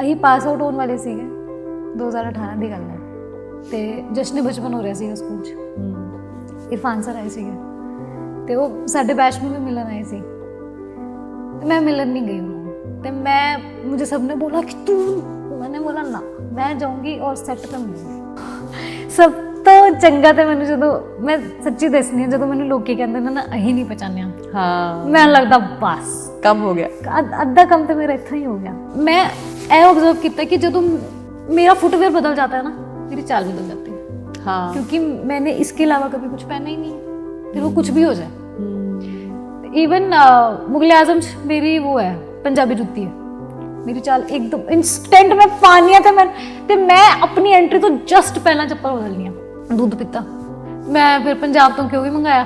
ਅਸੀਂ pass out ਹੋਣ ਵਾਲੇ ਸੀਗੇ 2018 ਦੀ ਗੱਲ ਹੈ ਤੇ ਜਸ਼ਨ ਬਚਪਨ ਹੋ ਰਿਹਾ ਸੀਗਾ ਸਕੂਲ 'ਚ। ਇਰਫਾਨ ਸਰ ਆਏ ਸੀਗੇ ਤੇ ਉਹ ਸਾਡੇ ਬੈਚ ਨੂੰ ਵੀ ਮਿਲਣ ਆਏ ਸੀ ਤੇ मैं मिलन नहीं गई हूँ। तो मैं मुझे सबने बोला कि तू, मैंने बोला ना मैं जाऊँगी और सैट पे मिलूँगी। सब तो चंगा तो मैंने जो मैं सच्ची दसनी जो मैंने लोग कहते हैं ना अही नहीं पहचानिया। हाँ मैं लगता बस कम हो गया, अद्धा कम तो मेरा इतना ही हो गया। मैं ये ऑब्जर्व किया कि जो मेरा फुटवेयर बदल जाता है ना मेरी चाल बदल जाती है। हाँ क्योंकि मैंने इसके अलावा कभी कुछ पहना ही नहीं है, फिर वो कुछ भी हो जाए। इवन मुगल आजम मेरी वो है पंजाबी जुत्ती है, मेरी चाल एकदम इंस्टेंट में पानी था। मैं अपनी एंट्री तो जस्ट पहला चप्पल बदलनी है। दूध पीता मैं फिर पंजाब तो क्यों भी मंगाया,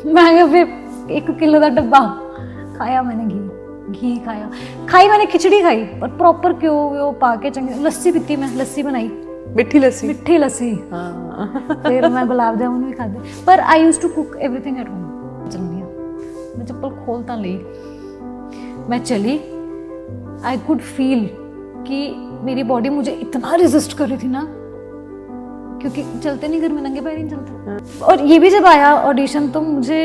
मैं फिर 1 किलो का डब्बा खाया मैंने, घी खाई मैंने, खिचड़ी खाई पर प्रॉपर क्यों वो पा के चंगी। लस्सी पीती मैं, लस्सी बनाई, मीठी लस्सी। हाँ फिर मैं गुलाब जामुन भी खाते पर I used to cook everything at home. मैं चप्पल खोलता ली, मैं चली, आई कुड फील कि मेरी बॉडी मुझे इतना रेजिस्ट कर रही थी ना, क्योंकि चलते नहीं घर में, नंगे पैर नहीं चलते। और ये भी जब आया ऑडिशन तो मुझे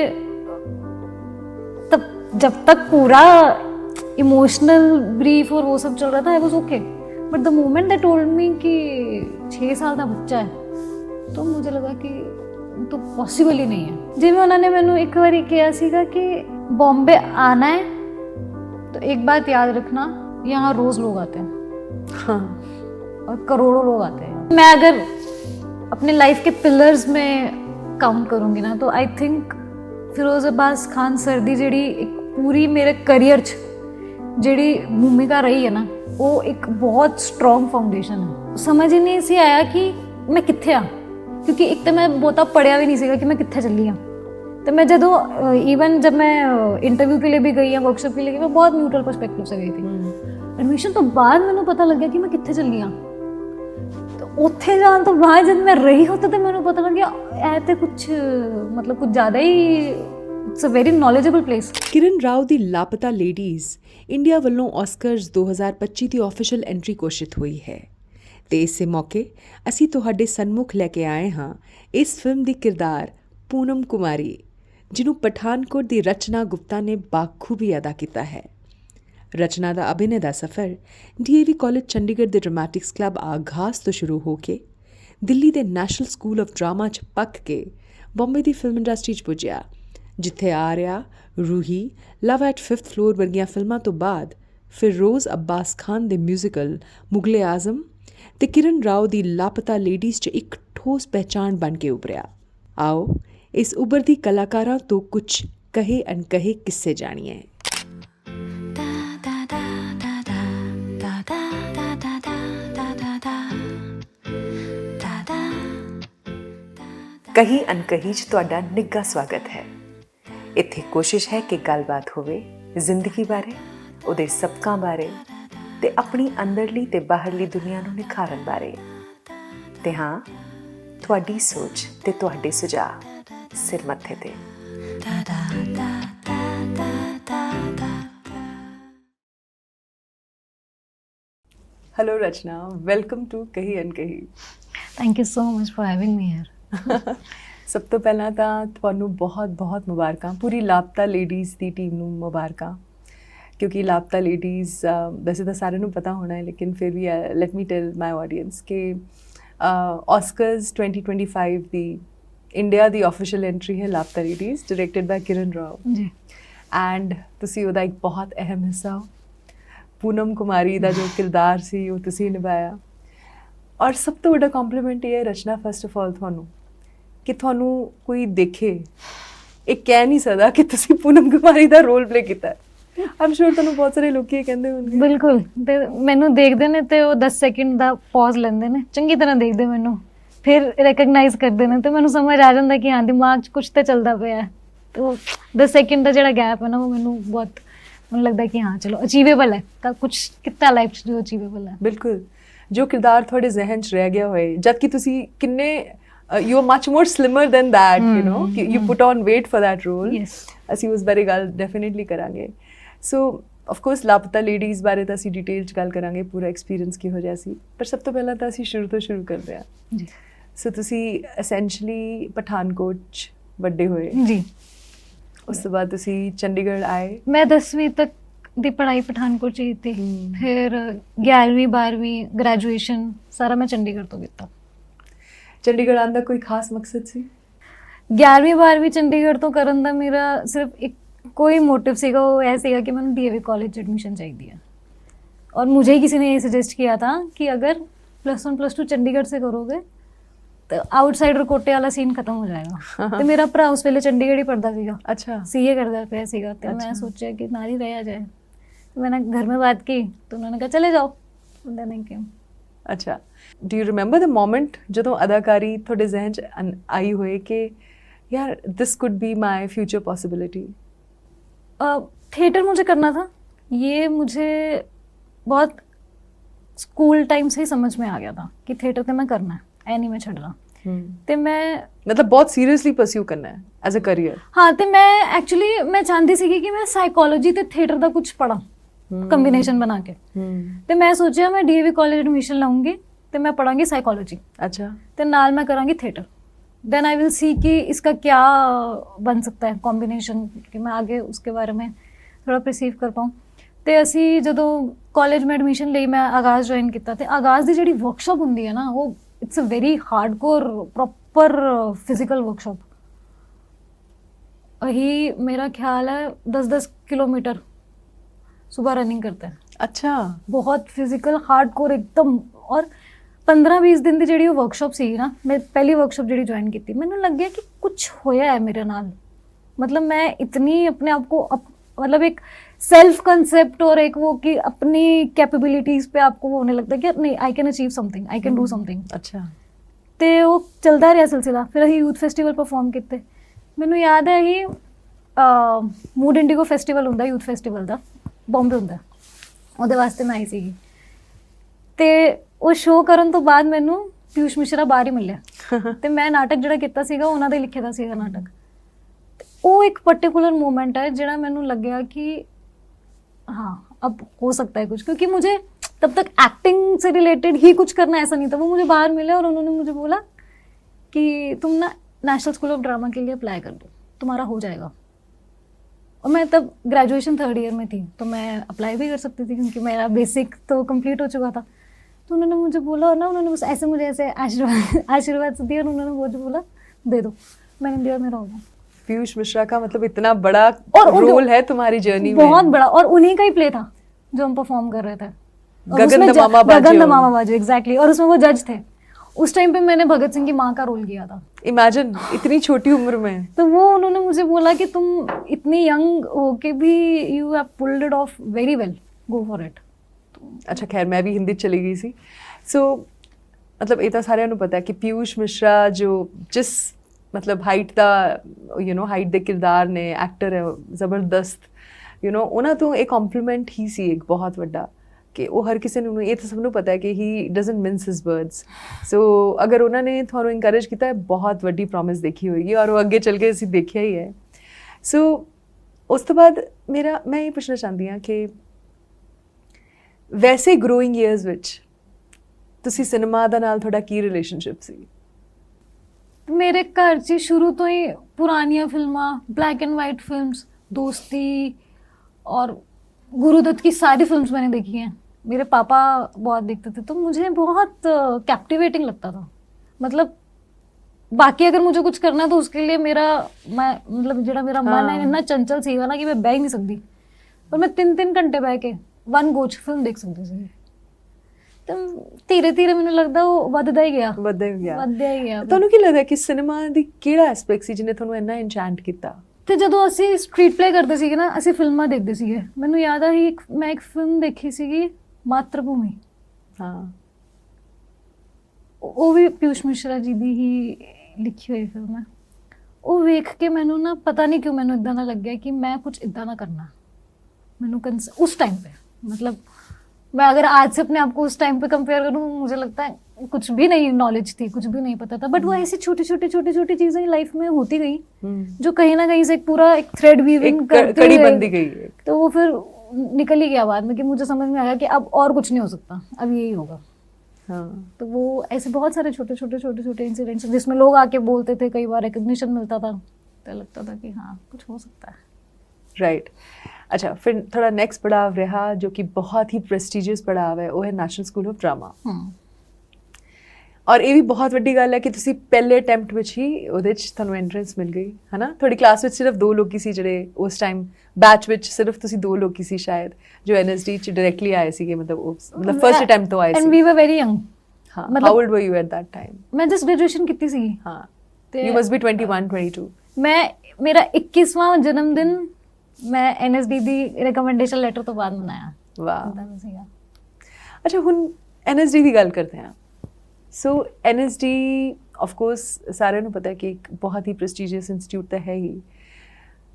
तब जब तक पूरा इमोशनल ब्रीफ और वो सब चल रहा था I was okay, but the moment they told me कि 6 साल का बच्चा है तो मुझे लगा कि तो पॉसिबल ही नहीं है। जिवें उन्होंने मैनू एक बार कहा सीगा कि बॉम्बे आना है तो एक बात याद रखना, यहाँ रोज लोग आते हैं। हाँ और करोड़ों लोग आते हैं। मैं अगर अपने लाइफ के पिलर्स में काउंट करूँगी ना तो I think Firoz Abbas Khan sir दी जेड़ी एक पूरी मेरे करियर च जेड़ी भूमिका रही है ना वो एक बहुत स्ट्रॉन्ग फाउंडेशन है। समझ ही नहीं सी आया कि मैं कित्थे आ, क्योंकि एक तो मैं बहुता पढ़िया भी नहीं सीगा कि मैं कित्थे चली हाँ। तो मैं जदों इवन जब मैं इंटरव्यू के लिए भी गई या वर्कशॉप के लिए गई मैं बहुत न्यूट्रल पर्सपेक्टिव से गई थी। एडमिशन तो बाद मैंने पता लग गया कि मैं कित्थे चली हाँ। तो उत्थे जान तो बाद जब मैं रही होता तो मैंने पता लग गया ऐ ते कुछ मतलब कुछ ज़्यादा ही it's a very knowledgeable place. Kiran Rao दी लापता लेडीज़ इंडिया ਵੱਲੋਂ ऑस्कर्स 2025 ਦੀ ऑफिशियल एंट्री घोषित हुई है ਤੇ ਇਸੇ ਮੌਕੇ ਅਸੀਂ ਤੁਹਾਡੇ ਸਨਮੁਖ ਲੈ ਕੇ ਆਏ ਹਾਂ ਇਸ ਫਿਲਮ ਦੀ ਕਿਰਦਾਰ ਪੂਨਮ ਕੁਮਾਰੀ, ਜਿਹਨੂੰ ਪਠਾਨਕੋਟ ਦੀ ਰਚਨਾ ਗੁਪਤਾ ਨੇ ਬਾਖੂਬੀ ਅਦਾ ਕੀਤਾ ਹੈ। ਰਚਨਾ ਦਾ ਅਭਿਨੈ ਦਾ ਸਫ਼ਰ DAV ਕਾਲਜ ਚੰਡੀਗੜ੍ਹ ਦੇ ਡਰਾਮੈਟਿਕਸ ਕਲੱਬ ਆਗਾਜ਼ ਤੋਂ ਸ਼ੁਰੂ ਹੋ ਕੇ ਦਿੱਲੀ ਦੇ ਨੈਸ਼ਨਲ ਸਕੂਲ ਆਫ ਡਰਾਮਾ 'ਚ ਪੱਕ ਕੇ ਬੰਬੇ ਦੀ ਫਿਲਮ ਇੰਡਸਟਰੀ 'ਚ ਪੁੱਜਿਆ, ਜਿੱਥੇ ਆਰਿਆ, ਰੂਹੀ, ਲਵ ਐਟ 5th ਫਲੋਰ ਵਰਗੀਆਂ ਫਿਲਮਾਂ ਤੋਂ ਬਾਅਦ ਫਿਰੋਜ਼ ਅब्बास ਖਾਨ ਦੇ ਮਿਊਜ਼ੀਕਲ ਮੁਗਲ ਆਜ਼ਮ ਤੇ ਕਿਰਨ ਰਾਓ ਦੀ ਲਾਪਤਾ ਲੇਡੀਜ਼ 'ਚ ਇੱਕ ਠੋਸ ਪਹਿਚਾਣ ਬਣ ਕੇ ਉਭਰਿਆ। ਆਓ ਇਸ ਉਭਰਦੀ ਕਲਾਕਾਰਾਂ ਤੋਂ ਕੁਝ ਕਹੇ ਅਣਕਹੇ ਕਿੱਸੇ ਜਾਣੀਏ। ਕਹੀ ਅਣਕਹੀ 'ਚ ਤੁਹਾਡਾ ਨਿੱਘਾ ਸਵਾਗਤ ਹੈ। ਇੱਥੇ ਕੋਸ਼ਿਸ਼ ਹੈ ਕਿ ਗੱਲਬਾਤ ਹੋਵੇ ਜ਼ਿੰਦਗੀ ਬਾਰੇ, ਉਹਦੇ ਸਬਕਾਂ ਬਾਰੇ ਤੇ ਆਪਣੀ ਅੰਦਰਲੀ ਤੇ ਬਾਹਰਲੀ ਦੁਨੀਆ ਨੂੰ ਨਿਖਾਰਨ ਬਾਰੇ। ਤੇ ਹਾਂ, ਤੁਹਾਡੀ ਸੋਚ ਤੇ ਤੁਹਾਡੇ ਸੁਝਾਅ ਸਿਰ ਮੱਥੇ ਤੇ। Hello Rachna, welcome to Kahi Ankahi. Thank you so much for having me here. ਸਭ ਤੋਂ ਪਹਿਲਾਂ ਤਾਂ ਤੁਹਾਨੂੰ ਬਹੁਤ ਬਹੁਤ ਮੁਬਾਰਕਾਂ, ਪੂਰੀ ਲਾਪਤਾ ਲੇਡੀਜ਼ ਦੀ ਟੀਮ ਨੂੰ ਮੁਬਾਰਕਾਂ, क्योंकि लापता लेडीज़ वैसे तो सारे पता होना है लेकिन फिर भी let me tell my audience कि ऑस्कर्स 2025 दी इंडिया दी ऑफिशियल एंट्री है Laapataa Ladies, directed by Kiran Rao ji, and तुसी ओहदा एक बहुत अहम हिस्सा हो। पूनम कुमारी दा जो किरदार सी वो तुसी निभाया, और सब तो बड़ा कॉम्प्लीमेंट ये रचना फस्ट ऑफ ऑल थानू कि थानू कोई देखे एक कह नहीं सकता कि तुसी पूनम कुमारी दा रोल प्ले किया। I'm sure ਤੁਹਾਨੂੰ ਬਹੁਤ ਸਾਰੇ ਲੋਕੀ ਇਹ ਕਹਿੰਦੇ ਹੋਣਗੇ। ਬਿਲਕੁਲ, ਤੇ ਮੈਨੂੰ ਦੇਖਦੇ ਨੇ ਤੇ ਉਹ 10 ਸੈਕਿੰਡ ਦਾ ਪੌਜ਼ ਲੈਂਦੇ ਨੇ, ਚੰਗੀ ਤਰ੍ਹਾਂ ਦੇਖਦੇ ਮੈਨੂੰ, ਫਿਰ ਰੈਕਗਨਾਈਜ਼ ਕਰਦੇ ਨੇ ਤੇ ਮੈਨੂੰ ਸਮਝ ਆ ਜਾਂਦਾ ਕਿ ਹਾਂ ਦਿਮਾਗ 'ਚ ਕੁਝ ਤਾਂ ਚੱਲਦਾ ਪਿਆ। ਤੇ ਉਹ 10 ਸੈਕਿੰਡ ਦਾ ਜਿਹੜਾ ਗੈਪ ਹੈ ਨਾ ਉਹ ਮੈਨੂੰ ਬਹੁਤ ਮੈਨੂੰ ਲੱਗਦਾ ਕਿ ਹਾਂ ਚਲੋ ਅਚੀਵੇਬਲ ਹੈ, ਤਾਂ ਕੁਝ ਕੀਤਾ ਲਾਈਫ 'ਚ ਜੋ ਅਚੀਵੇਬਲ ਹੈ। ਬਿਲਕੁਲ, ਜੋ ਕਿਰਦਾਰ ਤੁਹਾਡੇ ਜ਼ਿਹਨ 'ਚ ਰਹਿ ਗਿਆ ਹੋਏ, ਜਦ ਕਿ ਤੁਸੀਂ ਕਿੰਨੇ you are much more slimmer than that, you know, you put on weight for that role। ਅਸੀਂ ਉਸ ਬਾਰੇ ਗੱਲ ਡੈਫੀਨਿਟਲੀ ਕਰਾਂਗੇ। ਸੋ ਆਫ ਕੋਰਸ ਲਾਪਤਾ ਲੇਡੀਜ਼ ਬਾਰੇ ਤਾਂ ਅਸੀਂ ਡਿਟੇਲ 'ਚ ਗੱਲ ਕਰਾਂਗੇ, ਪੂਰਾ ਐਕਸਪੀਰੀਅੰਸ ਕਿਹੋ ਜਿਹਾ ਸੀ, ਪਰ ਸਭ ਤੋਂ ਪਹਿਲਾਂ ਤਾਂ ਅਸੀਂ ਸ਼ੁਰੂ ਤੋਂ ਸ਼ੁਰੂ ਕਰਦੇ ਹਾਂ। ਜੀ ਸੋ ਤੁਸੀਂ ਐਸੈਂਸ਼ਲੀ ਪਠਾਨਕੋਟ 'ਚ ਵੱਡੇ ਹੋਏ, ਜੀ। ਉਸ ਤੋਂ ਬਾਅਦ ਤੁਸੀਂ ਚੰਡੀਗੜ੍ਹ ਆਏ। मैं 10वीं तक ਦੀ ਪੜ੍ਹਾਈ ਪਠਾਨਕੋਟ 'ਚ ਹੀ थी, ਫਿਰ 11ਵੀਂ 12ਵੀਂ ਗ੍ਰੈਜੂਏਸ਼ਨ ਸਾਰਾ ਮੈਂ ਚੰਡੀਗੜ੍ਹ ਤੋਂ ਕੀਤਾ। ਚੰਡੀਗੜ੍ਹ ਆਉਣ ਦਾ ਕੋਈ ਖਾਸ ਮਕਸਦ ਸੀ? 11ਵੀਂ 12ਵੀਂ ਚੰਡੀਗੜ੍ਹ ਤੋਂ ਕਰਨ ਦਾ ਮੇਰਾ ਸਿਰਫ ਇੱਕ ਕੋਈ मोटिव ਸੀਗਾ, ਉਹ ਇਹ ਸੀਗਾ कि मैंने DAV कॉलेज एडमिशन चाहिए है। और मुझे ही किसी ने ये सजेस्ट किया था कि अगर +1 +2 चंडीगढ़ से करोगे तो आउटसाइडर कोटे वाला सीन खत्म हो जाएगा। तो मेरा भरा उस वेले चंडीगढ़ ही पढ़ता सीगा, अच्छा CA करता पिया सीगा। तो मैं सोचा कि नाल ही रहा जाए, तो मैंने घर में बात की तो उन्होंने कहा चले जाओ। नहीं क्यों। अच्छा, do you remember the moment ਜਦੋਂ ਅਦਾਕਾਰੀ ਤੁਹਾਡੇ ਜ਼ਿਹਨ 'ਚ ਆਈ ਹੋਏ ਕਿ यार this could be my future possibility? Theatre मुझे करना था, ये मुझे बहुत स्कूल टाइम से ही समझ में आ गया था कि थिएटर तो मैं करना है, ऐ नहीं मैं छड़ना। ਤੇ ਮੈਂ ਮਤਲਬ ਬਹੁਤ ਸੀਰੀਅਸਲੀ ਪਰਸਿਊ ਕਰਨਾ ਹੈ ਐਜ਼ ਅ ਕੈਰੀਅਰ। ਹਾਂ, ਤੇ ਮੈਂ ਐਕਚੁਅਲੀ ਮੈਂ ਚਾਹੁੰਦੀ ਸੀਗੀ ਕਿ ਮੈਂ ਸਾਈਕੋਲੋਜੀ ਤੇ ਥੀਏਟਰ ਦਾ ਕੁਝ ਪੜਾਂ, ਕੰਬੀਨੇਸ਼ਨ ਬਣਾ ਕੇ। ਤੇ ਮੈਂ ਸੋਚਿਆ ਮੈਂ DAV ਕਾਲਜ ਐਡਮਿਸ਼ਨ ਲਾਉਂਗੀ ਤੇ मैं पढ़ाऊंगी साइकोलॉजी। अच्छा। तो नाल मैं करांगी theatre, then I will see कि इसका क्या बन सकता है कॉम्बीनेशन, कि मैं आगे उसके बारे में थोड़ा परसीव कर पाऊँ। तो असी जो कॉलेज में एडमिशन ਲਈ मैं आगाज़ ज्वाइन किया, तो आगाज़ की जी वर्कशॉप होंगी है ना, वो it's a very hardcore proper physical workshop. वही मेरा ख्याल है 10-10 किलोमीटर सुबह रनिंग करते हैं। अच्छा। बहुत फिजिकल हार्डकोर एकदम। और 15-20 दिन की जी वर्कशॉप सी ना, मैं पहली वर्कशॉप जी ज्वाइन की, मैंने लग गया कि कुछ होया है मेरे नाल। मतलब मैं इतनी अपने आप को मतलब एक सेल्फ कंसेप्ट और एक वो कि अपनी कैपेबिलिटीज़ पे आपको वो होने लगता है कि नहीं I can achieve something, I can do something. अच्छा। तो वो चलता रहा सिलसिला। फिर असीं यूथ फैसटीवल परफॉर्म किए। मैनू याद है ही मूड इंडिगो फैसटीवल होंदा, यूथ फैसटीवल का बॉम्बे होंदा, ਉਹਦੇ ਵਾਸਤੇ ਮੈਂ ਆਈ ਸੀਗੀ। ਤੇ ਉਹ ਸ਼ੋਅ ਕਰਨ ਤੋਂ ਬਾਅਦ ਮੈਨੂੰ ਪਿਊਸ਼ ਮਿਸ਼ਰਾ ਬਾਹਰ ਹੀ ਮਿਲਿਆ ਤੇ ਮੈਂ ਨਾਟਕ ਜਿਹੜਾ ਕੀਤਾ ਸੀਗਾ ਉਹਨਾਂ ਦਾ ਹੀ ਲਿਖਿਆ ਦਾ ਸੀਗਾ ਨਾਟਕ। ਉਹ ਇੱਕ पर्टिकुलर मोमेंट है ਜਿਹੜਾ ਮੈਨੂੰ ਲੱਗਿਆ कि हाँ अब हो सकता है कुछ, क्योंकि मुझे तब तक एक्टिंग से रिलेटेड ही कुछ करना ऐसा नहीं था। वो मुझे बाहर मिले और उन्होंने मुझे बोला कि तुम ना नेशनल स्कूल ऑफ ड्रामा के लिए अप्लाई कर दो, तुम्हारा हो जाएगा। और मैं तब ग्रेजुएशन 3rd ईयर में थी, तो मैं अप्लाई भी कर सकती थी क्योंकि मेरा बेसिक तो कंप्लीट हो चुका था। तो उन्होंने मुझे बोला, और ना उन्होंने बस ऐसे मुझे ऐसे आशीर्वाद से दिया और उन्होंने मुझे बोला दे दो। मैंने दिया, मेरा होगा। पीयूष मिश्रा का मतलब इतना बड़ा रोल है तुम्हारी जर्नी में, बहुत बड़ा। और उन्हीं का ही प्ले था जो हम परफॉर्म कर रहे थे, गगन दमामा बाजू। एग्जैक्टली। और उसमें वो जज थे। उस टाइम पे मैंने भगत सिंह की माँ का रोल किया था। इमेजिन इतनी छोटी उम्र में। तो वो उन्होंने मुझे बोला कि तुम इतनी यंग हो के भी you have pulled it of very well, go for it. अच्छा, खैर मैं भी हिंदी चली गई सी। सो मतलब ਇਹ ਤਾਂ ਸਾਰਿਆਂ ਨੂੰ ਪਤਾ ਹੈ ਕਿ ਪਿਊਸ਼ ਮਿਸ਼ਰਾ ਜੋ ਜਿਸ ਮਤਲਬ ਹਾਈਟ ਦਾ ਹਾਈਟ ਦੇ ਕਿਰਦਾਰ ਨੇ, ਐਕਟਰ ਹੈ ਜ਼ਬਰਦਸਤ, ਉਹਨਾਂ ਤੋਂ ਇਹ ਕੰਪਲੀਮੈਂਟ ਹੀ ਸੀ ਇੱਕ ਬਹੁਤ ਵੱਡਾ ਕਿ ਉਹ ਹਰ ਕਿਸੇ ਨੂੰ, ਇਹ ਤਾਂ ਸਭ ਨੂੰ ਪਤਾ ਹੈ ਕਿ ਹੀ ਡਜ਼ਨਟ ਮਿੰਸ ਹਿਸ ਵਰਡਸ। ਸੋ ਅਗਰ ਉਹਨਾਂ ਨੇ ਤੁਹਾਨੂੰ ਇਨਕਰੇਜ ਕੀਤਾ ਹੈ, ਬਹੁਤ ਵੱਡੀ ਪ੍ਰੋਮਿਸ ਦੇਖੀ ਹੋਏਗੀ ਔਰ ਉਹ ਅੱਗੇ ਚੱਲ ਕੇ ਅਸੀਂ ਦੇਖਿਆ ਹੀ ਹੈ। ਸੋ ਉਸ ਤੋਂ ਬਾਅਦ ਮੈਂ ਇਹ ਪੁੱਛਣਾ ਚਾਹੁੰਦੀ ਹਾਂ ਕਿ ਵੈਸੇ ਗਰੋਇੰਗ ਈਅਰਸ ਵਿੱਚ ਤੁਸੀਂ ਸਿਨੇਮਾ ਦਾ ਨਾਲ ਤੁਹਾਡਾ ਕੀ ਰਿਲੇਸ਼ਨਸ਼ਿਪ ਸੀ? ਮੇਰੇ ਘਰ 'ਚ ਸ਼ੁਰੂ ਤੋਂ ਹੀ ਪੁਰਾਣੀਆਂ ਫਿਲਮਾਂ, ब्लैक एंड वाइट फिल्म्स, दोस्ती और गुरुदत्त की सारी फिल्म्स मैंने देखी हैं। मेरे पापा बहुत देखते थे, तो मुझे बहुत कैप्टिवेटिंग लगता था। मतलब बाकी अगर मुझे कुछ करना है तो उसके लिए मतलब जो मेरा मन है इतना चंचल सीगा ना कि मैं बह ही नहीं सकती। पर मैं 3-3 घंटे बह के वन गोच फिल्म देख सकती थी। तो धीरे धीरे मैंने लगता वो ਵੱਧਦਾ ਹੀ ਗਿਆ। ਤੁਹਾਨੂੰ ਕੀ ਲੱਗਦਾ ਕਿ ਸਿਨੇਮਾ ਦੀ ਕਿਹੜਾ ਐਸਪੈਕਟ ਸੀ ਜਿਹਨੇ ਤੁਹਾਨੂੰ ਇੰਨਾ ਐਨਚੈਂਟ ਕੀਤਾ? ਤੇ ਜਦੋਂ ਅਸੀਂ ਸਟਰੀਟ ਪਲੇ ਕਰਦੇ ਸੀਗੇ ਨਾ, ਅਸੀਂ ਫਿਲਮਾਂ ਦੇਖਦੇ ਸੀਗੇ। ਮੈਨੂੰ ਯਾਦ ਆ ਮੈਂ ਇੱਕ ਫਿਲਮ ਦੇਖੀ ਸੀਗੀ, ਮਾਤਰਭੂਮੀ। ਹਾਂ, ਉਹ ਵੀ ਪਿਊਸ਼ ਮਿਸ਼ਰਾ ਜੀ ਦੀ ਹੀ ਲਿਖੀ ਹੋਈ ਫਿਲਮ ਹੈ। ਉਹ ਵੇਖ ਕੇ ਮੈਨੂੰ ਨਾ ਪਤਾ ਨਹੀਂ ਕਿਉਂ ਮੈਨੂੰ ਇਦਾਂ ਦਾ ਲੱਗਿਆ ਕਿ ਮੈਂ ਕੁਝ ਇਦਾਂ ਦਾ ਕਰਨਾ। ਮੈਨੂੰ उस टाइम पे, मतलब मैं अगर आज से अपने आप को उस टाइम पे कंपेयर करूँ, मुझे लगता है कुछ भी नहीं नॉलेज थी, कुछ भी नहीं पता था। बट वो ऐसी छोटी छोटी चीज़ें लाइफ में होती गई जो कहीं ना कहीं से एक पूरा एक थ्रेड वीविंग कड़ी बनती गई। तो वो फिर निकल ही गया बाद में कि मुझे समझ में आया कि अब और कुछ नहीं हो सकता, अब यही होगा। हाँ तो वो ऐसे बहुत सारे छोटे छोटे इंसिडेंट्स जिसमें लोग आके बोलते थे, कई बार रिकग्निशन मिलता था, तो लगता था कि हाँ कुछ हो सकता है। राइट अच्छा, फिर थोड़ा नेक्स्ट पड़ाव रहा जो कि बहुत ही प्रेस्टीजियस पड़ाव है, वो है ਨੈਸ਼ਨਲ ਸਕੂਲ ਆਫ ਡਰਾਮਾ। ਔਰ ਇਹ ਵੀ ਬਹੁਤ ਵੱਡੀ ਗੱਲ ਹੈ ਕਿ ਤੁਸੀਂ ਪਹਿਲੇ ਅਟੈਂਪਟ ਵਿੱਚ ਹੀ ਉਹਦੇ 'ਚ ਤੁਹਾਨੂੰ ਐਂਟਰੈਂਸ ਮਿਲ ਗਈ ਹੈ ਨਾ। ਤੁਹਾਡੀ ਕਲਾਸ ਵਿੱਚ ਸਿਰਫ 2 ਲੋਕੀ ਸੀ ਜਿਹੜੇ ਉਸ ਟਾਈਮ ਬੈਚ ਵਿੱਚ, ਸਿਰਫ ਤੁਸੀਂ 2 ਲੋਕੀ ਸੀ ਸ਼ਾਇਦ ਜੋ NSD 'ਚ ਡਾਇਰੈਕਟਲੀ ਆਏ ਸੀਗੇ, ਮਤਲਬ ਫਰਸਟ ਅਟੈਂਪਟ ਤੋਂ ਆਏ ਸੀ। And we were very young. ਹਾਂ, how old were you at that time? ਮੈਂ ਜਸਟ ਗ੍ਰੈਜੂਏਸ਼ਨ ਕੀਤੀ ਸੀ। ਹਾਂ, ਯੂ ਮਸਟ ਬੀ 21 22। ਮੇਰਾ 21ਵਾਂ ਜਨਮ ਦਿਨ ਮੈਂ NSD ਦੀ ਰਿਕਮੈਂਡੇਸ਼ਨ ਲੈਟਰ ਤੋਂ ਬਾਅਦ ਮਨਾਇਆ। ਵਾਹ। ਅੱਛਾ, ਹੁਣ NSD ਦੀ ਗੱਲ ਕਰਦੇ ਹਾਂ। ਸੋ NSD ਆਫ ਕੋਰਸ ਸਾਰਿਆਂ ਨੂੰ ਪਤਾ ਹੈ ਕਿ ਇੱਕ ਬਹੁਤ ਹੀ ਪ੍ਰੈਸਟੀਜੀਅਸ ਇੰਸਟੀਚਿਊਟ ਤਾਂ ਹੈ ਹੀ।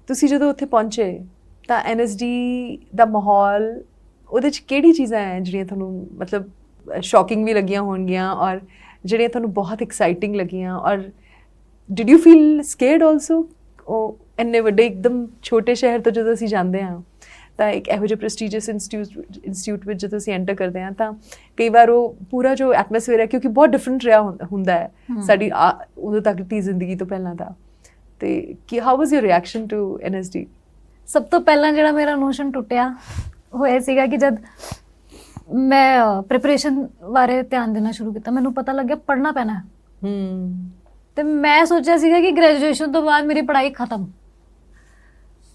ਤੁਸੀਂ ਜਦੋਂ ਉੱਥੇ ਪਹੁੰਚੇ ਤਾਂ NSD ਦਾ ਮਾਹੌਲ, ਉਹਦੇ 'ਚ ਕਿਹੜੀ ਚੀਜ਼ਾਂ ਹੈ ਜਿਹੜੀਆਂ ਤੁਹਾਨੂੰ ਮਤਲਬ ਸ਼ੌਕਿੰਗ ਵੀ ਲੱਗੀਆਂ ਹੋਣਗੀਆਂ ਔਰ ਜਿਹੜੀਆਂ ਤੁਹਾਨੂੰ ਬਹੁਤ ਐਕਸਾਈਟਿੰਗ ਲੱਗੀਆਂ? ਔਰ did you feel scared also? ਉਹ ਇੰਨੇ ਵੱਡੇ ਇੱਕਦਮ ਛੋਟੇ ਸ਼ਹਿਰ ਤੋਂ ਜਦੋਂ ਅਸੀਂ ਜਾਂਦੇ ਹਾਂ ਤਾਂ ਇੱਕ ਇਹੋ ਜਿਹੇ ਪ੍ਰੈਸਟੀਜੀਅਸ ਇੰਸਟੀਚਿਊਟ ਵਿੱਚ ਜਦੋਂ ਅਸੀਂ ਐਂਟਰ ਕਰਦੇ ਹਾਂ ਤਾਂ ਕਈ ਵਾਰ ਉਹ ਪੂਰਾ ਜੋ ਐਟਮੋਸਫੇਅਰ ਹੈ, ਕਿਉਂਕਿ ਬਹੁਤ ਡਿਫਰੈਂਟ ਰਿਹਾ ਹੁੰਦਾ ਹੈ ਸਾਡੀ ਉਦੋਂ ਤੱਕ ਦੀ ਜ਼ਿੰਦਗੀ ਤੋਂ ਪਹਿਲਾਂ ਦਾ, ਤੇ ਕਿ how was your reaction to NSD? ਸਭ ਤੋਂ ਪਹਿਲਾਂ ਜਿਹੜਾ ਮੇਰਾ ਨੋਸ਼ਨ ਟੁੱਟਿਆ ਹੋਇਆ ਸੀਗਾ ਕਿ ਜਦ ਮੈਂ ਪ੍ਰਿਪਰੇਸ਼ਨ ਬਾਰੇ ਧਿਆਨ ਦੇਣਾ ਸ਼ੁਰੂ ਕੀਤਾ, ਮੈਨੂੰ ਪਤਾ ਲੱਗਿਆ ਪੜ੍ਹਨਾ ਪੈਣਾ। ਤੇ ਮੈਂ ਸੋਚਿਆ ਸੀਗਾ ਕਿ ਗ੍ਰੈਜੂਏਸ਼ਨ ਤੋਂ ਬਾਅਦ ਮੇਰੀ ਪੜ੍ਹਾਈ ਖਤਮ।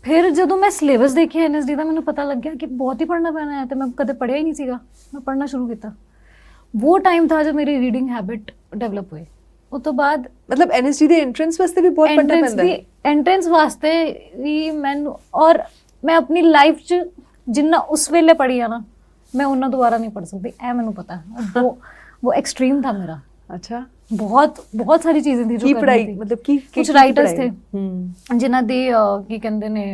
ਫਿਰ ਜਦੋਂ ਮੈਂ ਸਿਲੇਬਸ ਦੇਖਿਆ NSD ਦਾ, ਮੈਨੂੰ ਪਤਾ ਲੱਗਿਆ ਕਿ ਬਹੁਤ ਹੀ ਪੜ੍ਹਨਾ ਪੈਣਾ ਹੈ, ਤੇ ਮੈਂ ਕਦੇ ਪੜ੍ਹਿਆ ਹੀ ਨਹੀਂ ਸੀਗਾ। ਮੈਂ ਪੜ੍ਹਨਾ ਸ਼ੁਰੂ ਕੀਤਾ। वो टाइम था जब मेरी रीडिंग हैबिट डेवलप हुई। ਉਸ ਤੋਂ ਬਾਅਦ ਮਤਲਬ NSD ਦੇ ਐਂਟਰੈਂਸ ਵਾਸਤੇ ਵੀ ਬਹੁਤ ਪੜ੍ਹਨਾ ਪੈਂਦਾ ਹੈ। ਐਂਟਰੈਂਸ ਵਾਸਤੇ ਵੀ ਮੈਨੂੰ, ਔਰ ਮੈਂ ਆਪਣੀ ਲਾਈਫ 'ਚ ਜਿੰਨਾ ਉਸ ਵੇਲੇ ਪੜ੍ਹੀ ਆ ਨਾ, ਮੈਂ ਉਹਨਾਂ ਦੁਬਾਰਾ ਨਹੀਂ ਪੜ੍ਹ ਸਕਦੀ, ਇਹ ਮੈਨੂੰ ਪਤਾ ਹੈ। वो एक्सट्रीम था मेरा। अच्छा, बहुत सारी चीजें थी जो की पढ़ाई, मतलब की कुछ राइटर्स थे जिन्हां दी की कहंदे ने,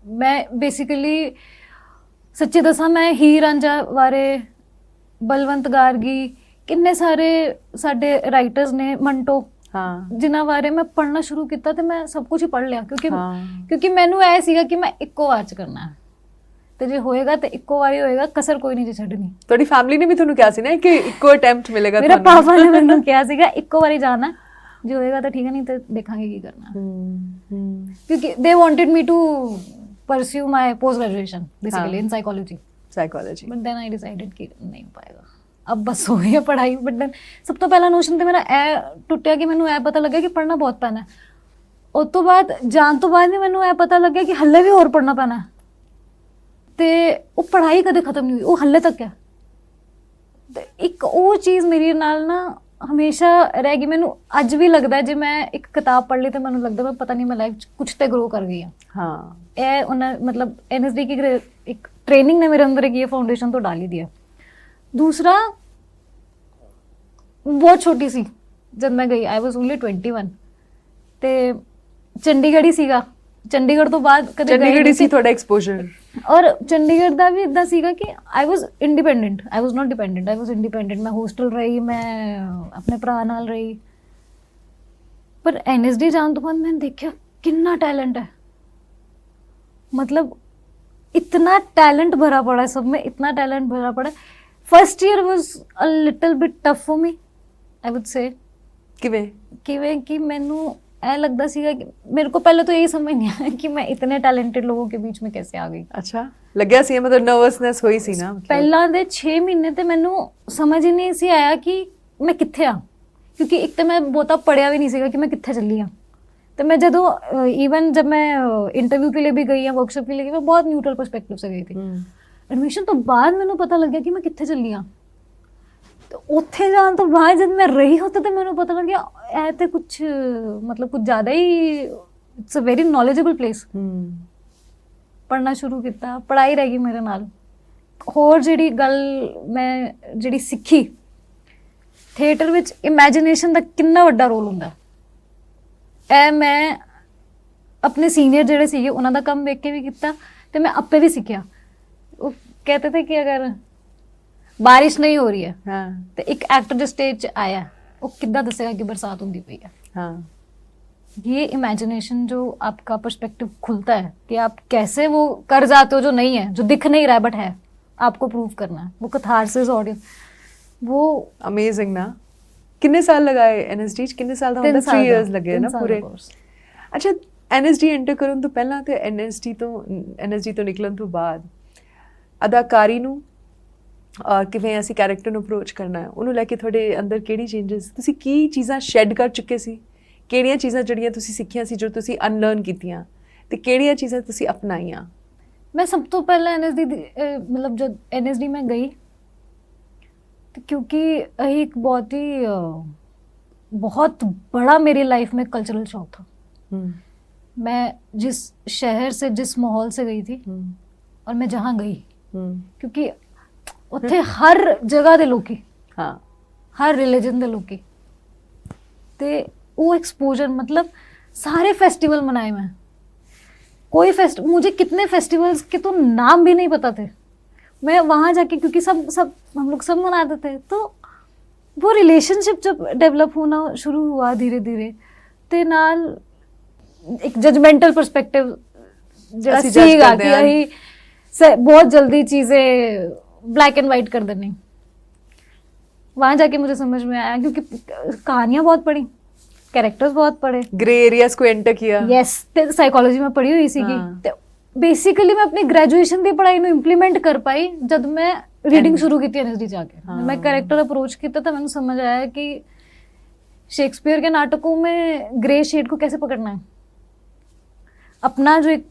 मैं बेसिकली सच्ची दसां मैं हीर रांझा बारे, बलवंत गार्गी, किन्ने सारे साडे राइटर्स ने, मंटो, जिन्हां बारे मैं पढ़ना शुरू किया तो मैं सब कुछ ही पढ़ लिया, क्योंकि मैनू ऐ सीगा कि मैं इक्को वार च करना है, ਤੇ ਜੇ ਹੋਏਗਾ ਤੇ ਇੱਕੋ ਵਾਰੀ ਹੋਏਗਾ, ਕਸਰ ਕੋਈ ਨਹੀਂ ਜੇ ਛੱਡਣੀ। ਤੁਹਾਡੀ ਫੈਮਿਲੀ ਨੇ ਵੀ ਤੁਹਾਨੂੰ ਕਿਹਾ ਸੀ ਨਾ ਕਿ ਇੱਕੋ ਅਟੈਂਪਟ ਮਿਲੇਗਾ ਤੁਹਾਨੂੰ? ਮੇਰਾ ਪਾਪਾ ਨੇ ਮੈਨੂੰ ਕਿਹਾ ਸੀਗਾ ਇੱਕੋ ਵਾਰੀ ਜਾਣਾ, ਜੇ ਹੋਏਗਾ ਤਾਂ ਠੀਕ ਹੈ, ਨਹੀਂ ਤੇ ਦੇਖਾਂਗੇ ਕੀ ਕਰਨਾ। ਕਿਉਂਕਿ they wanted me to pursue my post graduation basically in psychology. But then I decided कि नहीं हो पाएगा, अब बस हो गई पढ़ाई। बट देन सब तो पहला नोशन तो मेरा ए टुटिया कि मैनू ए पता लग्या कि पढ़ना बहुत पैना है। उस तो बाद जान तो बाद भी मैनू ए पता लग्या कि हल्ले भी होर पढ़ना पैना है, ਤੇ ਉਹ ਪੜ੍ਹਾਈ ਕਦੇ ਖਤਮ ਨਹੀਂ ਹੋਈ, ਉਹ ਹੱਲੇ ਤੱਕ ਹੈ। ਤੇ ਇੱਕ ਉਹ ਚੀਜ਼ ਮੇਰੀ ਨਾਲ ਨਾ ਹਮੇਸ਼ਾ ਰਹਿ ਗਈ। ਮੈਨੂੰ ਅੱਜ ਵੀ ਲੱਗਦਾ ਜੇ ਮੈਂ ਇੱਕ ਕਿਤਾਬ ਪੜ੍ਹ ਲਈ ਤਾਂ ਮੈਨੂੰ ਲੱਗਦਾ ਮੈਂ ਪਤਾ ਨਹੀਂ ਮੈਂ ਲਾਈਫ 'ਚ ਕੁਛ ਤੇ ਗਰੋ ਕਰ ਗਈ ਹਾਂ। ਹਾਂ, ਇਹ ਉਹਨਾਂ ਮਤਲਬ NSD की एक ट्रेनिंग ने मेरे अंदर एक ये फाउंडेशन तो डाल ही दिया। दूसरा, बहुत छोटी सी जब मैं गई, आई वॉज ओनली 21, ਤੇ ਚੰਡੀਗੜ੍ਹ ਹੀ ਸੀਗਾ। ਚੰਡੀਗੜ੍ਹ ਤੋਂ ਬਾਅਦ ਕਦੇ ਚੰਡੀਗੜ੍ਹ ਸੀ ਤੁਹਾਡਾ ਐਕਸਪੋਜ਼ਰ? ਔਰ ਚੰਡੀਗੜ੍ਹ ਦਾ ਵੀ ਇੱਦਾਂ ਸੀਗਾ ਕਿ ਆਈ ਵਾਜ਼ ਇੰਡੀਪੈਂਡੈਂਟ, ਆਈ ਵਾਜ਼ ਨਾਟ ਡਿਪੈਂਡੈਂਟ, ਆਈ ਵਾਜ਼ ਇੰਡੀਪੈਂਡੈਂਟ। ਮੈਂ ਹੋਸਟਲ ਰਹੀ, ਮੈਂ ਆਪਣੇ ਭਰਾ ਨਾਲ ਰਹੀ। ਪਰ NSD ਜਾਣ ਤੋਂ ਬਾਅਦ ਮੈਂ ਦੇਖਿਆ ਕਿੰਨਾ टैलेंट है, मतलब इतना टैलेंट भरा पड़ा है सब में, इतना टैलेंट भरा पड़ा है। First year was a little bit tough for me, I would say. किवें कि मैनू ऐ लगता सीगा कि मेरे को पहले तो यही समझ नहीं आया कि मैं इतने टैलेंटेड लोगों के बीच में कैसे आ गई। अच्छा लग्या सी, मतलब नर्वसनेस होई सी ना? पहला दे 6 महीने ते मैनू समझ ही नहीं सी आया कि मैं कित्थे आ, क्योंकि एक तो मैं बहुता पढ़िया भी नहीं सीगा कि मैं कित्थे चली हाँ। तो मैं जदों इवन जब मैं इंटरव्यू के लिए भी गई या वर्कशॉप के लिए गई, मैं बहुत न्यूट्रल परस्पेक्टिव से गई थी। एडमिशन तो बाद मैनू पता लग गया कि मैं कित्थे चली हाँ। तो उत्थे जान तो बाद जब मैं रही होती तो मैंने पता लग गया ऐ ते कुछ मतलब कुछ ज़्यादा ही, it's a very knowledgeable place. पढ़ना शुरू किया, पढ़ाई रह गई मेरे नाल। होर जिहड़ी गल मैं जिहड़ी सिक्खी, थिएटर विच इमेजिनेशन दा कितना वड्डा रोल हुंदा। ऐ मैं अपने सीनियर जिहड़े सीगे उन्हां दा काम देख के भी कीता ते मैं आपे भी सीखिया। वो कहते थे कि अगर बारिश नहीं हो रही है, तो एक एक्टर जो स्टेज च आया वो किद्दां दसेगा कि बरसात हुंदी पई है। ये इमेजिनेशन जो आपका पर्सपेक्टिव खुलता है कि आप कैसे वो कर जाते हो जो नहीं है, जो दिख नहीं रहा है बट है, आपको प्रूव करना है, वो कैथारसिस ऑडियंस, वो अमेजिंग ना। कितने साल लगाए एनएसडी, कितने साल ਦਾ ਹੁੰਦਾ 3 ਇਅਰਸ ਲੱਗੇ ਨਾ ਪੂਰੇ। ਅੱਛਾ, ਐਨਐਸਡੀ ਐਂਟਰ ਕਰਨ ਤੋਂ ਪਹਿਲਾਂ ਤੇ ਐਨਐਸਡੀ ਤੋਂ ਨਿਕਲਣ ਤੋਂ ਬਾਅਦ ਅਦਾਕਾਰੀ ਨੂੰ ਕਿਵੇਂ ਅਸੀਂ ਕੈਰੈਕਟਰ ਨੂੰ ਅਪਰੋਚ ਕਰਨਾ ਹੈ, ਉਹਨੂੰ ਲੈ ਕੇ ਤੁਹਾਡੇ ਅੰਦਰ ਕਿਹੜੀ ਚੇਂਜਸ, ਤੁਸੀਂ ਕੀ ਚੀਜ਼ਾਂ ਸ਼ੈਡ ਕਰ ਚੁੱਕੇ ਸੀ, ਕਿਹੜੀਆਂ ਚੀਜ਼ਾਂ ਜਿਹੜੀਆਂ ਤੁਸੀਂ ਸਿੱਖੀਆਂ ਸੀ ਜੋ ਤੁਸੀਂ ਅਨਲਰਨ ਕੀਤੀਆਂ, ਤੇ ਕਿਹੜੀਆਂ ਚੀਜ਼ਾਂ ਤੁਸੀਂ ਅਪਣਾਈਆਂ? मैं सब तो पहले एनएसडी मतलब जब एनएसडी में गई तो क्योंकि एक बहुत बड़ा मेरी लाइफ में कल्चरल शॉक था। मैं जिस शहर से, जिस माहौल से गई थी और मैं जहाँ गई, क्योंकि उत्थे हर जगह दे लोकी, हाँ, हर रिलीजन दे लोकी, ते वो एक्सपोजर, मतलब सारे फेस्टिवल मनाए मैं, कोई मुझे कितने फेस्टिवल्स के तो नाम भी नहीं पता थे। मैं वहाँ जाके, क्योंकि सब हम लोग सब मनाते थे, तो वो रिलेशनशिप जब डेवलप होना शुरू हुआ धीरे धीरे, ते नाल एक जजमेंटल पर्सपेक्टिव जरा सीगा कि यही बहुत जल्दी चीज़ें ब्लैक एंड वाइट कर देनी। वहाँ जाके मुझे समझ में आया, क्योंकि कहानियाँ बहुत पढ़ी, कैरेक्टर्स बहुत पढ़े, ग्रे एरियाज को एंटर किया। यस, ते साइकोलॉजी में पढ़ी हुई सीगी, ते बेसिकली मैं अपनी ग्रेजुएशन की पढ़ाई ਨੂੰ इंप्लीमेंट कर पाई जब मैं रीडिंग शुरू की थी एनएसडी जाके। मैं कैरेक्टर अप्रोच किया था, मैंने समझ आया कि शेक्सपियर के नाटकों में ग्रे शेड को कैसे पकड़ना है, अपना जो एक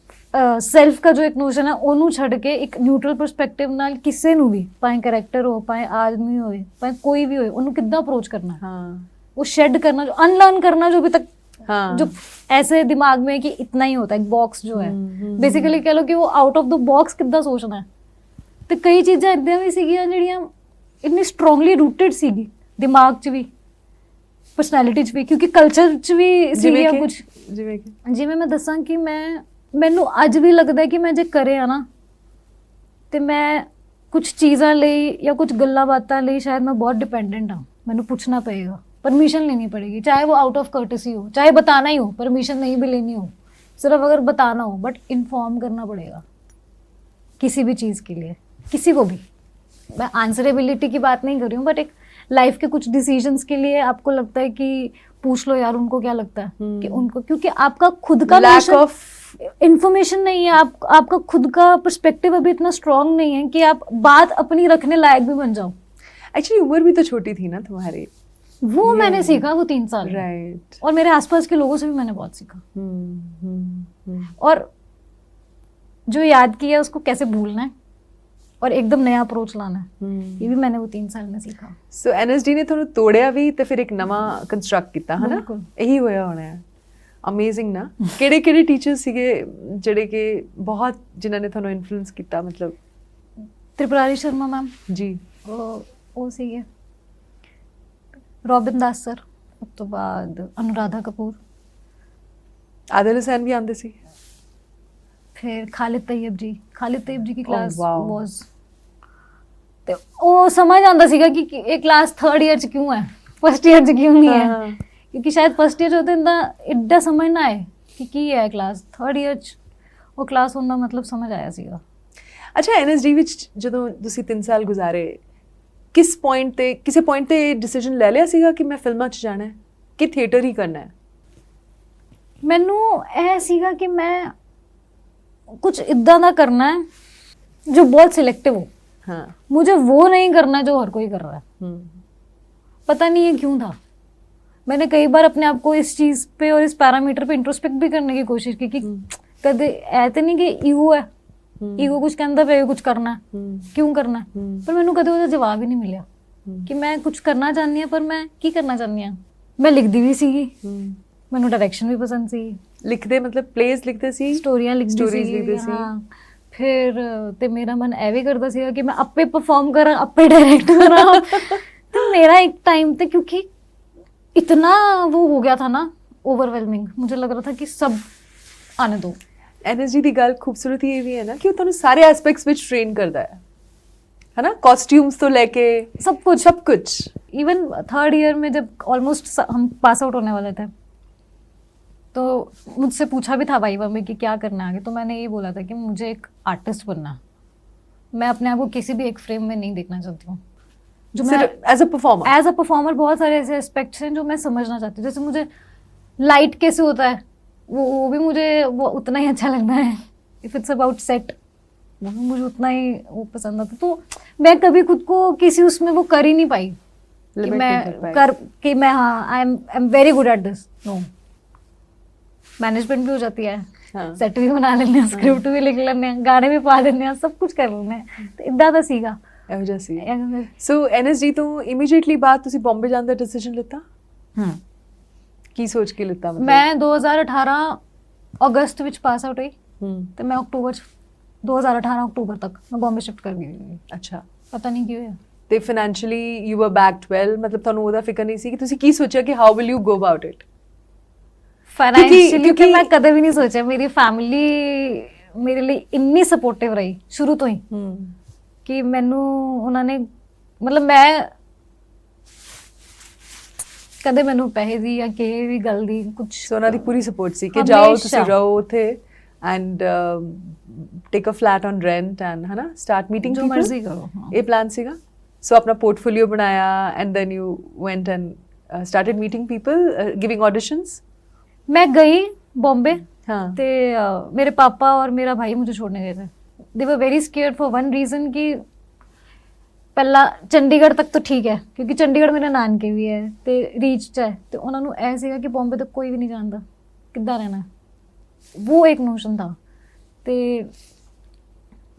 ਸੈਲਫ का जो एक नोशन है ਉਹਨੂੰ ਛੱਡ ਕੇ ਇੱਕ ਨਿਊਟਰਲ ਪਰਸਪੈਕਟਿਵ ਨਾਲ ਕਿਸੇ ਨੂੰ ਵੀ, ਭਾਵੇਂ ਕੈਰੈਕਟਰ ਹੋ, ਭਾਵੇਂ ਆਦਮੀ ਹੋਏ, ਭਾਵੇਂ ਕੋਈ ਵੀ ਹੋਏ, ਉਹਨੂੰ ਕਿੱਦਾਂ ਅਪਰੋਚ करना है। हाँ, वो शेड करना, जो अनलर्न करना, जो अभी तक हाँ, जो ऐसे दिमाग में कि इतना ही होता है, एक बॉक्स जो है, बेसिकली कह लो कि वो आउट ऑफ द बॉक्स कितना सोचना है। तो कई चीज़ां इदां भी सीगियां ਜਿਹੜੀਆਂ इतनी स्ट्रोंगली रूटेड ਸੀਗੀ दिमाग 'ਚ ਵੀ, ਪਰਸਨੈਲਿਟੀ 'ਚ ਵੀ, ਕਿਉਂਕਿ ਕਲਚਰ 'ਚ ਵੀ ਸੀਗੀਆਂ ਕੁਝ। ਜਿਵੇਂ ਮੈਂ ਦੱਸਾਂ ਕਿ ਮੈਨੂੰ ਅੱਜ ਵੀ ਲੱਗਦਾ ਕਿ ਮੈਂ ਜੇ ਕਰਿਆ ਨਾ ਤੇ ਮੈਂ ਕੁਝ ਚੀਜ਼ਾਂ ਲਈ ਜਾਂ ਕੁਝ ਗੱਲਾਂ ਬਾਤਾਂ ਲਈ ਸ਼ਾयद मैं बहुत डिपेंडेंट हाँ, मैंने पूछना पड़ेगा, परमिशन लेनी पड़ेगी, चाहे वो आउट ऑफ कर्टसी हो, चाहे बताना ही हो, परमिशन नहीं भी लेनी हो, सिर्फ अगर बताना हो, बट इन्फॉर्म करना पड़ेगा किसी भी चीज़ के लिए, किसी को भी। मैं आंसरेबिलिटी की बात नहीं कर रही हूँ, बट एक लाइफ के कुछ डिसीजंस के लिए आपको लगता है कि पूछ लो यार उनको क्या लगता है कि उनको, क्योंकि आपका खुद का लैक ऑफ इन्फॉर्मेशन नहीं है, आपका खुद का पर्सपेक्टिव अभी इतना स्ट्रांग नहीं है कि आप बात अपनी रखने लायक भी बन जाओ। एक्चुअली उम्र भी तो छोटी थी ना तुम्हारी। वो मैंने सीखा वो 3 साल, राइट, और मेरे आसपास के लोगों से भी मैंने बहुत सीखा। और जो याद किया उसको कैसे भूलना है और एकदम नया अप्रोच लाना है, ये भी मैंने वो 3 साल में सीखा। सो एनएसडी ने ਤੁਹਾਨੂੰ ਤੋੜਿਆ ਵੀ ਤੇ ਫਿਰ ਇੱਕ ਨਵਾਂ ਕੰਸਟਰਕਟ ਕੀਤਾ, ਹੈ ਨਾ? ਇਹੀ ਹੋਇਆ ਹੋਣਾ ਹੈ। ਅਮੇਜ਼ਿੰਗ ਨਾ। ਕਿਹੜੇ ਕਿਹੜੇ ਟੀਚਰਸ ਸੀਗੇ ਜਿਹੜੇ ਕਿ ਬਹੁਤ ਜਿਨ੍ਹਾਂ ਨੇ ਤੁਹਾਨੂੰ ਇਨਫਲੂਐਂਸ ਕੀਤਾ? ਮਤਲਬ त्रिपुरारी शर्मा मैम जी, ਉਹ ਸੀਗੇ, ਰੋਬਿਨ ਦਾਸ ਸਰ, ਉਸ ਤੋਂ ਬਾਅਦ ਅਨੁਰਾਧਾ ਕਪੂਰ, ਆਦਿਲ ਹੁਸੈਨ ਵੀ ਆਉਂਦੇ ਸੀ, फिर खालिद तैयब जी की क्लास वाज, ਤੇ ਉਹ ਸਮਝ ਆਉਂਦਾ ਸੀਗਾ ਕਿ ਇਹ ਕਲਾਸ 3rd ईयर ਚ ਕਿਉਂ ਹੈ, 1st ईयर ਚ ਕਿਉਂ ਨਹੀਂ ਹੈ, ਕਿਉਂਕਿ ਸ਼ਾਇਦ 1st ईयर ਚ ਉਹਦੇ ਦਾ ਇੱਡਾ ਸਮਝ ਨਾ ਆਏ ਕਿ ਕੀ ਹੈ ਕਲਾਸ। 3rd ईयर ਚ ਉਹ ਕਲਾਸ ਹੁੰਦਾ ਮਤਲਬ ਸਮਝ ਆਇਆ ਸੀਗਾ। ਅੱਛਾ, ਐਨਐਸਡੀ ਵਿੱਚ ਜਦੋਂ ਤੁਸੀਂ 3 ਸਾਲ ਗੁਜ਼ਾਰੇ, ਕਿਸ ਪੁਆਇੰਟ ਤੇ, ਕਿਸੇ ਪੁਆਇੰਟ ਤੇ ਡਿਸੀਜਨ ਲੈ ਲਿਆ ਸੀਗਾ ਕਿ ਮੈਂ ਫਿਲਮਾਂ 'ਚ ਜਾਣਾ ਹੈ ਕਿ ਥੀਏਟਰ ਹੀ ਕਰਨਾ ਹੈ? ਮੈਨੂੰ ਇਹ ਸੀਗਾ ਕਿ ਮੈਂ कुछ इदा का करना है जो बहुत सिलेक्टिव हो। हाँ, मुझे वो नहीं करना जो हर कोई कर रहा है। पता नहीं है क्यों था। मैंने कई बार अपने आप को इस चीज़ पे और इस पैरामीटर पे इंट्रोस्पेक्ट भी करने की कोशिश की कि कदे ऐसे नहीं कि ईगो है, ईगो कुछ कहता पे कुछ करना है, क्यों करना है, पर मैंने कदे उसका जवाब ही नहीं मिला कि मैं कुछ करना चाहती हूँ, पर मैं की करना चाहती हूँ। मैं लिखती भी सीगी, मैंने डायरेक्शन भी पसंद सी। ਲਿਖਦੇ ਮਤਲਬ ਪਲੇਜ਼ ਲਿਖਦੇ ਸੀ, ਸਟੋਰੀਆਂ ਲਿਖਦੇ ਸੀ। ਹਾਂ, ਫਿਰ ਤੇ ਮੇਰਾ ਮਨ ਐਵੇਂ ਕਰਦਾ ਸੀਗਾ ਕਿ ਮੈਂ ਆਪੇ ਪਰਫਾਰਮ ਕਰਾਂ, ਆਪੇ डायरेक्ट करा। तो मेरा एक टाइम पे क्योंकि इतना वो हो गया था ना, ओवरवेलमिंग, मुझे लग रहा था कि सब आने दो। एनएसडी ਦੀ ਗੱਲ ਖੂਬਸੂਰਤੀ ਇਹ ਵੀ ਹੈ ਨਾ ਕਿ ਉਹ ਤੁਹਾਨੂੰ ਸਾਰੇ ਐਸਪੈਕਟਸ ਵਿੱਚ ਟ੍ਰੇਨ ਕਰਦਾ है ना? कॉस्ट्यूम्स तो लेके सब कुछ। इवन 3rd ईयर में जब ऑलमोस्ट हम पास आउट होने वाले थे तो मुझसे पूछा भी था वाइवा में कि क्या करना है आगे, तो मैंने ये बोला था कि मुझे एक आर्टिस्ट बनना है। मैं अपने आप को किसी भी एक फ्रेम में नहीं देखना चाहती हूँ। जो मैं एज अ परफॉर्मर बहुत सारे ऐसे एस्पेक्ट्स हैं जो मैं समझना चाहती हूँ। जैसे मुझे लाइट कैसे होता है वो भी मुझे वो उतना ही अच्छा लगता है। इफ़ इट्स अबाउट सेट वो भी मुझे उतना ही वो पसंद आता। तो मैं कभी खुद को किसी उसमें वो कर ही नहीं पाई कि मैं हाँ I am very good at this. No, management भी हो जाती है, सेट भी बना लेने हैं, स्क्रिप्ट भी लिख लेने हैं, गाने भी पा लेने हैं, सब कुछ कर लेने हैं। तो इतना ਤਾਂ ਸੀਗਾ ਇਹੋ ਜਿਹਾ ਸੀ। ਸੋ NSG ਤੋਂ ਇਮੀਡੀਏਟਲੀ ਬਾਅਦ ਤੁਸੀਂ ਬੰਬੇ ਜਾਣ ਦਾ ਡਿਸੀਜਨ ਲਿੱਤਾ? ਕੀ ਸੋਚ ਕੇ ਲਿੱਤਾ? ਮਤਲਬ ਮੈਂ 2018 ਅਗਸਤ ਵਿੱਚ ਪਾਸ ਆਊਟ ਹੋਈ ਤੇ ਮੈਂ ਅਕਤੂਬਰ 2018 ਅਕਤੂਬਰ ਤੱਕ ਮੈਂ ਬੰਬੇ ਸ਼ਿਫਟ ਕਰ ਗਈ। ਅੱਛਾ, ਪਤਾ ਨਹੀਂ ਕੀ ਹੋਇਆ। ਤੇ financially you were backed well, ਮਤਲਬ ਤੁਹਾਨੂੰ ਉਹਦਾ ਫਿਕਰ ਨਹੀਂ ਸੀ ਕਿ ਤੁਸੀਂ ਕੀ ਸੋਚਿਆ ਕਿ how will you go about it? Financially तो मैं कदे भी नहीं सोचा। मेरी फैमिली मेरे लिए इन्नी सपोर्टिव रही शुरू तो ही कि मैनू उन्होंने मतलब मैं कदे मैनू पैसे दी या किसी भी गल दी कुछ। सो उन्होंने पूरी सपोर्ट सी कि जाओ तुसी रहो उत्थे and take a flat on rent and है ना स्टार्ट मीटिंग जो मर्जी करो। ये प्लान सीगा। सो अपना पोर्टफोलियो बनाया and then you went and started meeting people, giving auditions. मैं गई बॉम्बे हाँ। ते मेरे पापा और मेरा भाई मुझे छोड़ने गए थे। They were very scared for one reason कि पहला चंडीगढ़ तक तो ठीक है क्योंकि चंडीगढ़ मेरे नानके भी है तो रीच च है। तो उन्होंने ऐ सीगा कि बॉम्बे तक कोई भी नहीं जानता किद्दां रहना, वो एक नोशन था। तो